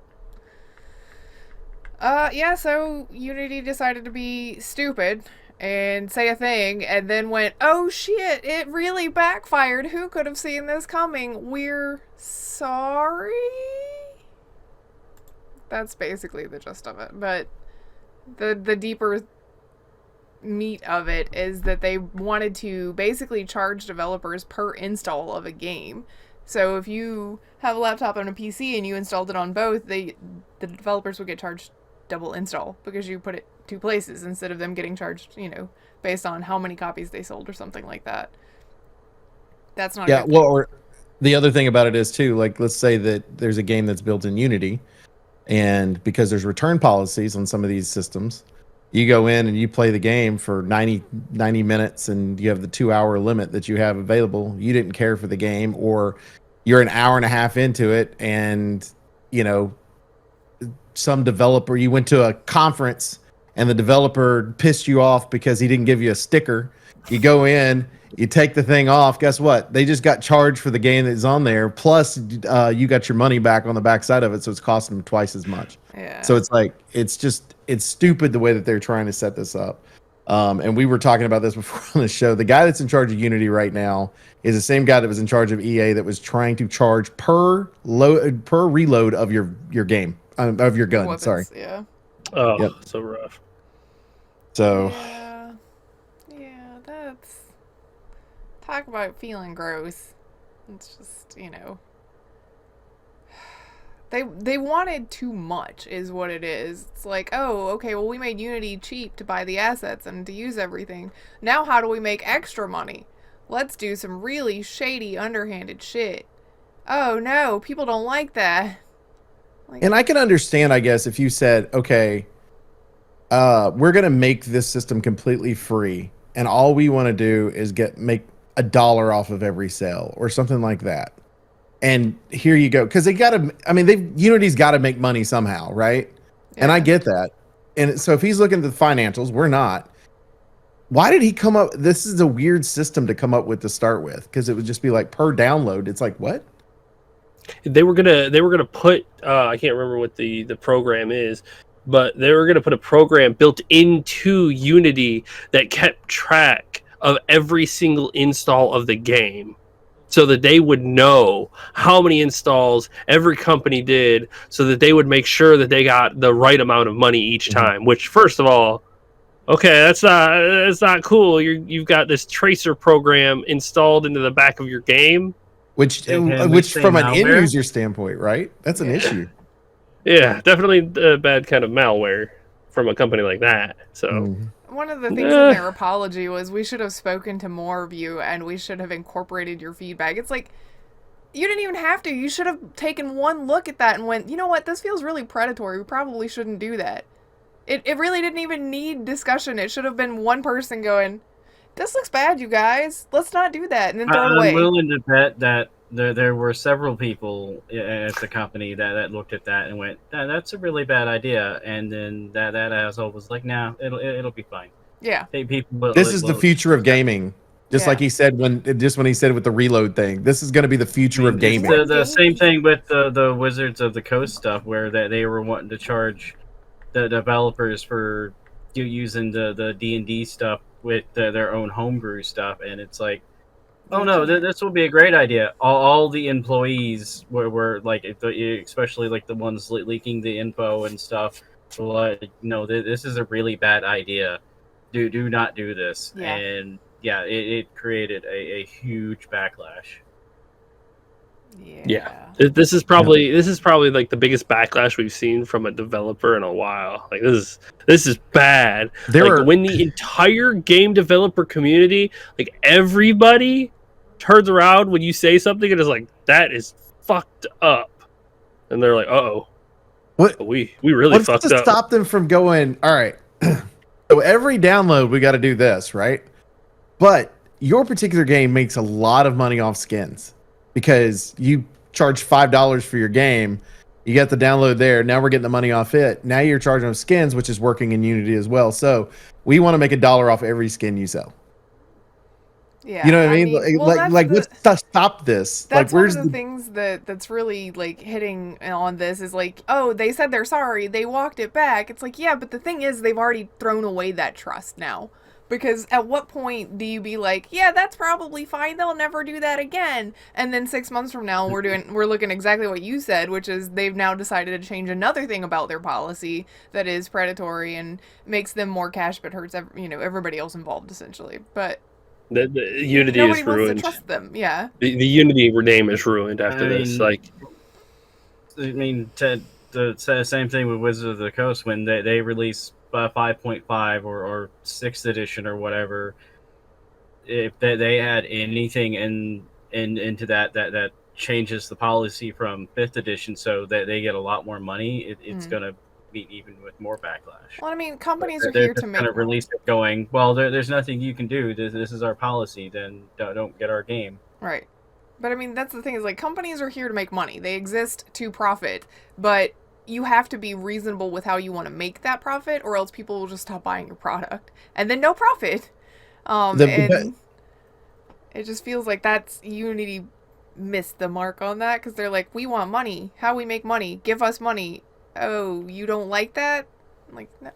Yeah, so Unity decided to be stupid and say a thing and then went, oh shit, it really backfired. Who could have seen this coming? We're sorry? That's basically the gist of it. But the deeper meat of it is that they wanted to basically charge developers per install of a game. So if you have a laptop and a PC and you installed it on both, the developers would get charged double install because you put it 2 places instead of them getting charged, based on how many copies they sold or something like that. That's not Yeah. a good Well, or the other thing about it is too, like, let's say that there's a game that's built in Unity, and because there's return policies on some of these systems, you go in and you play the game for 90 minutes and you have the 2-hour limit that you have available. You didn't care for the game, or you're an hour and a half into it and, some developer, you went to a conference and the developer pissed you off because he didn't give you a sticker. You go in, you take the thing off. Guess what? They just got charged for the game that's on there. Plus, you got your money back on the backside of it, so it's costing them twice as much. Yeah. So it's like it's stupid the way that they're trying to set this up. And we were talking about this before on the show. The guy that's in charge of Unity right now is the same guy that was in charge of EA that was trying to charge per reload of your game, of your gun. Weapons, Sorry. Yeah. Oh, Yep. so rough. So Yeah, that's... Talk about feeling gross. It's just, They wanted too much, is what it is. It's like, oh, okay, well, we made Unity cheap to buy the assets and to use everything. Now how do we make extra money? Let's do some really shady, underhanded shit. Oh, no, people don't like that. and I can understand, I guess, if you said, okay, we're gonna make this system completely free, and all we want to do is make $1 off of every sale or something like that. And here you go, because Unity's got to make money somehow, right? Yeah. And I get that. And so if he's looking at the financials, we're not. Why did he come up? This is a weird system to come up with to start with, because it would just be like per download. It's like, what? They were gonna put I can't remember what the program is, but they were gonna put a program built into Unity that kept track of every single install of the game, so that they would know how many installs every company did, so that they would make sure that they got the right amount of money each time. Which, first of all, okay, that's not cool. You've got this tracer program installed into the back of your game. Which from an end user standpoint, right? That's an issue. Yeah, definitely a bad kind of malware from a company like that. So one of the things in their apology was, we should have spoken to more of you and we should have incorporated your feedback. It's like, you didn't even have to. You should have taken one look at that and went, you know what, this feels really predatory. We probably shouldn't do that. It really didn't even need discussion. It should have been one person going, this looks bad, you guys. Let's not do that, and then throw it away. I'm willing to bet that there were several people at the company that looked at that and went, that's a really bad idea. And then that asshole was like, no, it'll be fine. Yeah. This is the future of gaming. Just like he said when he said with the reload thing. This is going to be the future of gaming. The same thing with the Wizards of the Coast stuff, where they were wanting to charge the developers for using the D&D stuff with their own homebrew stuff, and it's like, oh no, this will be a great idea. All the employees were like, especially like the ones leaking the info and stuff, were like, no, this is a really bad idea. Do not do this. Yeah. And yeah, it created a huge backlash. Yeah. This is probably like the biggest backlash we've seen from a developer in a while. Like this is bad. When the entire game developer community, like everybody, turns around when you say something and is like, "That is fucked up," and they're like, "Uh-oh, we really what's fucked to up." stop them from going, all right, so every download we got to do this, right? But your particular game makes a lot of money off skins because you charge $5 for your game. You get the download there. Now we're getting the money off it. Now you're charging off skins, which is working in Unity as well. So we want to make $1 off every skin you sell. Yeah, you know what I mean? well, Let's stop this. That's where's one of the things that's really like hitting on this is like, oh, they said they're sorry, they walked it back. It's like, yeah, but the thing is, they've already thrown away that trust now. Because at what point do you be like, yeah, that's probably fine, they'll never do that again, and then 6 months from now we're looking exactly what you said, which is they've now decided to change another thing about their policy that is predatory and makes them more cash but hurts everybody else involved essentially. But the Unity nobody is wants ruined. to trust them. Yeah. The Unity name is ruined after this. The same thing with Wizards of the Coast when they release 5.5 or 6th edition or whatever. If they add anything into that changes the policy from 5th edition, so that they get a lot more money, it's gonna meet even with more backlash. Well, I mean, companies are here to make. Kind of release it, going, well, there's nothing you can do. This is our policy. Then don't get our game. Right. But I mean, that's the thing is like companies are here to make money. They exist to profit, but you have to be reasonable with how you want to make that profit, or else people will just stop buying your product, and then no profit. And it just feels like that's Unity missed the mark on that because they're like, we want money. How we make money? Give us money. Oh, you don't like that? I'm like, no.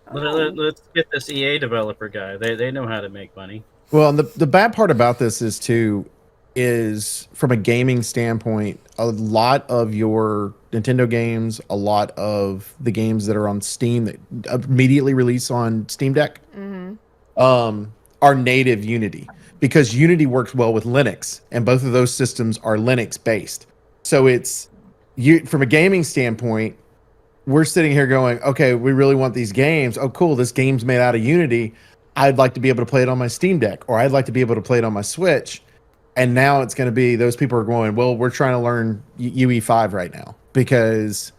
Let's get this EA developer guy. They know how to make money. Well, and the bad part about this is from a gaming standpoint, a lot of your Nintendo games, a lot of the games that are on Steam that immediately release on Steam Deck, are native Unity because Unity works well with Linux, and both of those systems are Linux based. So from a gaming standpoint, we're sitting here going, okay, we really want these games. Oh, cool, this game's made out of Unity. I'd like to be able to play it on my Steam Deck, or I'd like to be able to play it on my Switch. And now it's going to be those people are going, well, we're trying to learn UE5 right now because,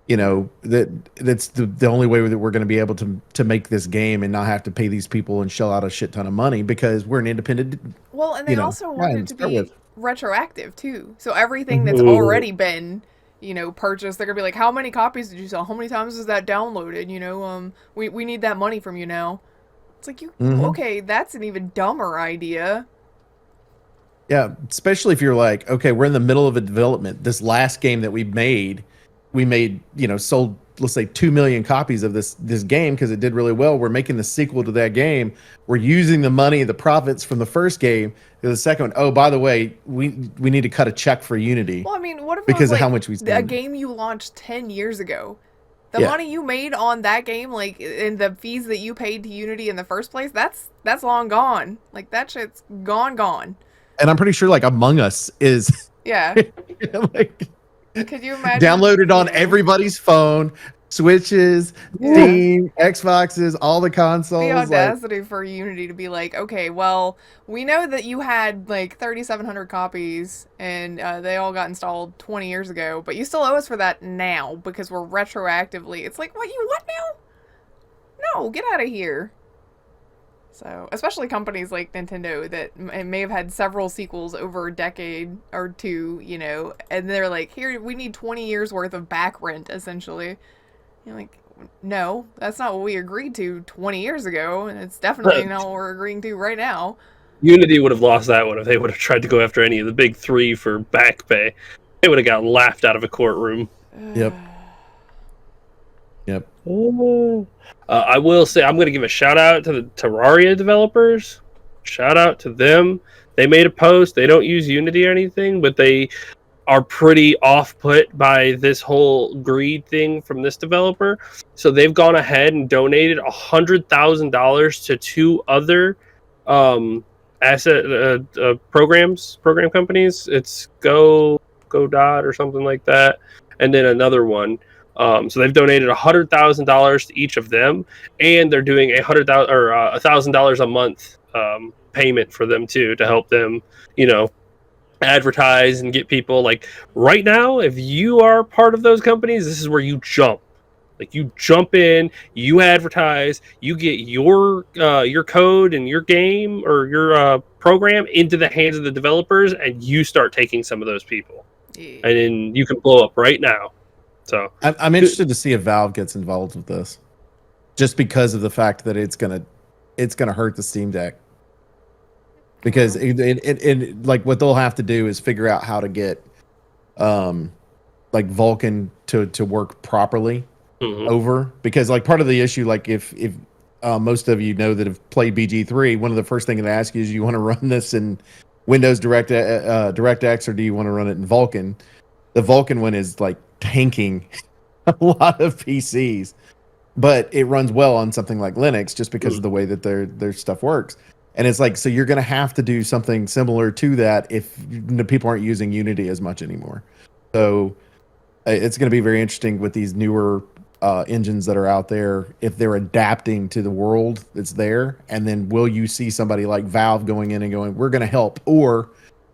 that's the only way that we're going to be able to make this game and not have to pay these people and shell out a shit ton of money because we're an independent. Well, and they also want it to be retroactive too. So everything that's already been, purchased, they're going to be like, how many copies did you sell? How many times is that downloaded? We need that money from you now. It's like, okay, that's an even dumber idea. Yeah, especially if you're like, okay, we're in the middle of a development. This last game that we made, sold, let's say 2 million copies of this game because it did really well. We're making the sequel to that game. We're using the money, the profits from the first game to the second one. Oh, by the way, we need to cut a check for Unity. Well, I mean, what if because of how much we spent? A game you launched 10 years ago. The money you made on that game, like, and the fees that you paid to Unity in the first place, that's long gone. Like, that shit's gone. And I'm pretty sure, like, Among Us is... Yeah. Like, could you imagine? Downloaded on everybody's phone, Switches, Steam, Xboxes, all the consoles. The audacity for Unity to be like, okay, well, we know that you had, like, 3,700 copies, and they all got installed 20 years ago, but you still owe us for that now, because we're retroactively... It's like, what now? No, get out of here. So, especially companies like Nintendo that may have had several sequels over a decade or two, and they're like, here, we need 20 years worth of back rent, essentially. You're like, no, that's not what we agreed to 20 years ago, and it's definitely not what we're agreeing to right now. Unity would have lost that one if they would have tried to go after any of the big three for back pay. They would have got laughed out of a courtroom. Yep. I will say I'm going to give a shout out to the Terraria developers. Shout out to them. They made a post. They don't use Unity or anything, but they are pretty off-put by this whole greed thing from this developer. So they've gone ahead and donated $100,000 to 2 other program companies. It's Go Godot or something like that, and then another one. So they've donated $100,000 to each of them, and they're doing $1,000 a month payment for them too, to help them, advertise and get people. Like right now, if you are part of those companies, this is where you jump. Like you jump in, you advertise, you get your code and your game or your program into the hands of the developers, and you start taking some of those people, and then you can blow up right now. So I'm interested to see if Valve gets involved with this, just because of the fact that it's gonna hurt the Steam Deck. Because it like what they'll have to do is figure out how to get like Vulkan to work properly over, because like part of the issue, like if most of you know that have played BG3, one of the first things they ask you is, you want to run this in Windows DirectX or do you want to run it in Vulkan? The Vulkan one is like tanking a lot of PCs, but it runs well on something like Linux just because of the way that their stuff works. And it's like, so you're going to have to do something similar to that if the people aren't using Unity as much anymore. So it's going to be very interesting with these newer engines that are out there, if they're adapting to the world that's there. And then will you see somebody like Valve going in and going, we're going to help, or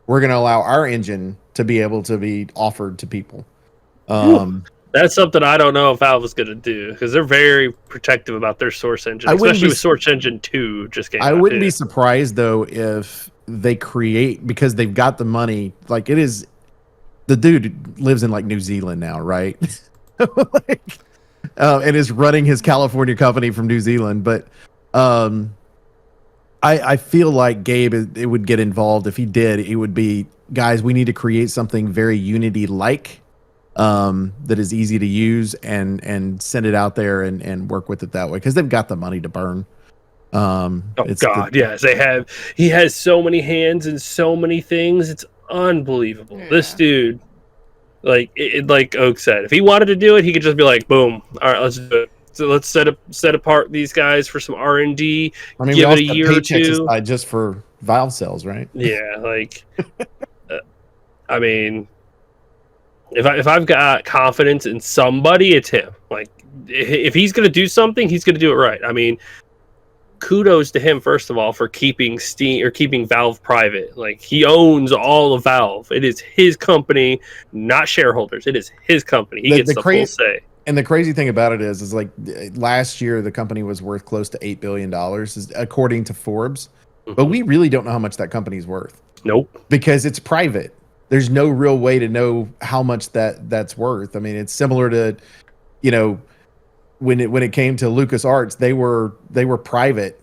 we're going to allow our engine to be able to be offered to people. That's something I don't know if Valve is going to do, because they're very protective about their Source engine, especially with Source Engine 2 just came out. I wouldn't be surprised, though, if they create, because they've got the money. Like, it is, the dude lives in, like, New Zealand now, right? And is running his California company from New Zealand. But I feel like Gabe, it would get involved. If he did, it would be, guys, we need to create something very Unity-like, that is easy to use, and send it out there and work with it that way, because they've got the money to burn. Yes, they have. He has so many hands and so many things. It's unbelievable. Yeah. This dude, like Oak said, if he wanted to do it, he could just be like, boom, all right, let's do it. So let's set apart these guys for some R&D. I mean, give it a year or two, just for Valve sales, right? Yeah, like, I mean, if I've got confidence in somebody, it's him. Like, if he's going to do something, he's going to do it right. I mean, kudos to him, first of all, for keeping Steam or keeping Valve private. Like, he owns all of Valve. It is his company, not shareholders. It is his company. He gets the full say. And the crazy thing about it is like last year the company was worth close to $8 billion, according to Forbes. But we really don't know how much that company's worth. Nope. Because it's private. There's no real way to know how much that's worth. I mean, it's similar to, when it came to LucasArts, they were private.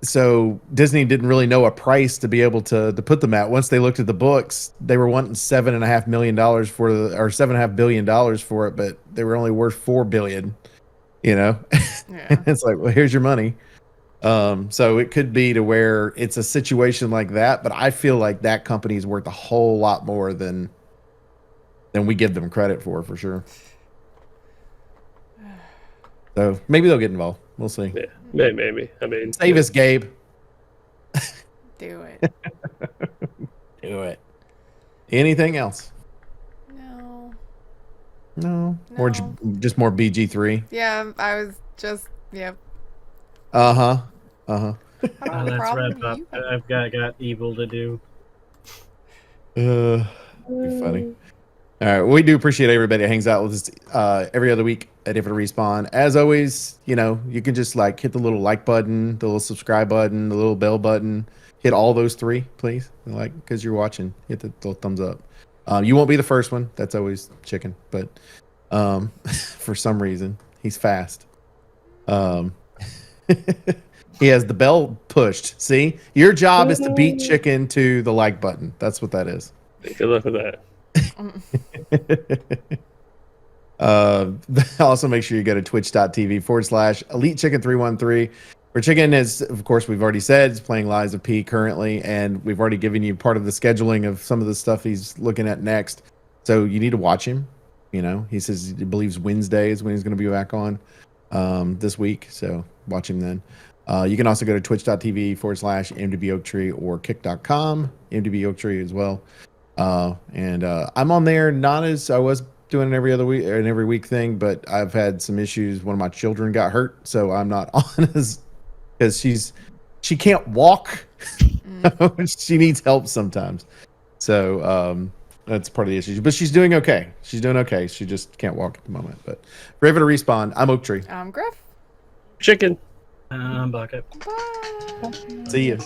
So Disney didn't really know a price to be able to put them at. Once they looked at the books, they were wanting $7.5 million or $7.5 billion for it, but they were only worth $4 billion. Yeah. It's like, well, here's your money. So it could be to where it's a situation like that, but I feel like that company is worth a whole lot more than we give them credit for sure. So maybe they'll get involved. We'll see. Yeah, maybe. I mean, save us, Gabe. Do it. Do it. Anything else? No. Or just more BG3. Yeah, I was just Let's wrap up. I've got evil to do. You're funny. All right, we do appreciate everybody that hangs out with us every other week at Different Respawn. As always, you can just like hit the little like button, the little subscribe button, the little bell button. Hit all those three, please. Like, because you're watching, hit the little thumbs up. You won't be the first one. That's always chicken, but for some reason he's fast. He has the bell pushed. See, your job is to beat chicken to the like button. That's what that is. Good luck with that. Also make sure you go to twitch.tv/EliteChicken313, where Chicken is, of course, we've already said, is playing Lies of P currently, and we've already given you part of the scheduling of some of the stuff he's looking at next. So you need to watch him. He says he believes Wednesday is when he's going to be back on this week. So watch him then. You can also go to twitch.tv/MDBOaktree or kick.com, MDB Oaktree as well. And I'm on there not as I was doing an every other week or an every week thing, but I've had some issues. One of my children got hurt, so I'm not on as because she can't walk. She needs help sometimes. So that's part of the issue. But she's doing okay. She's doing okay. She just can't walk at the moment. But Raven to respawn. I'm Oak Tree. I'm Griff. Chicken. Baka. Bye. See you.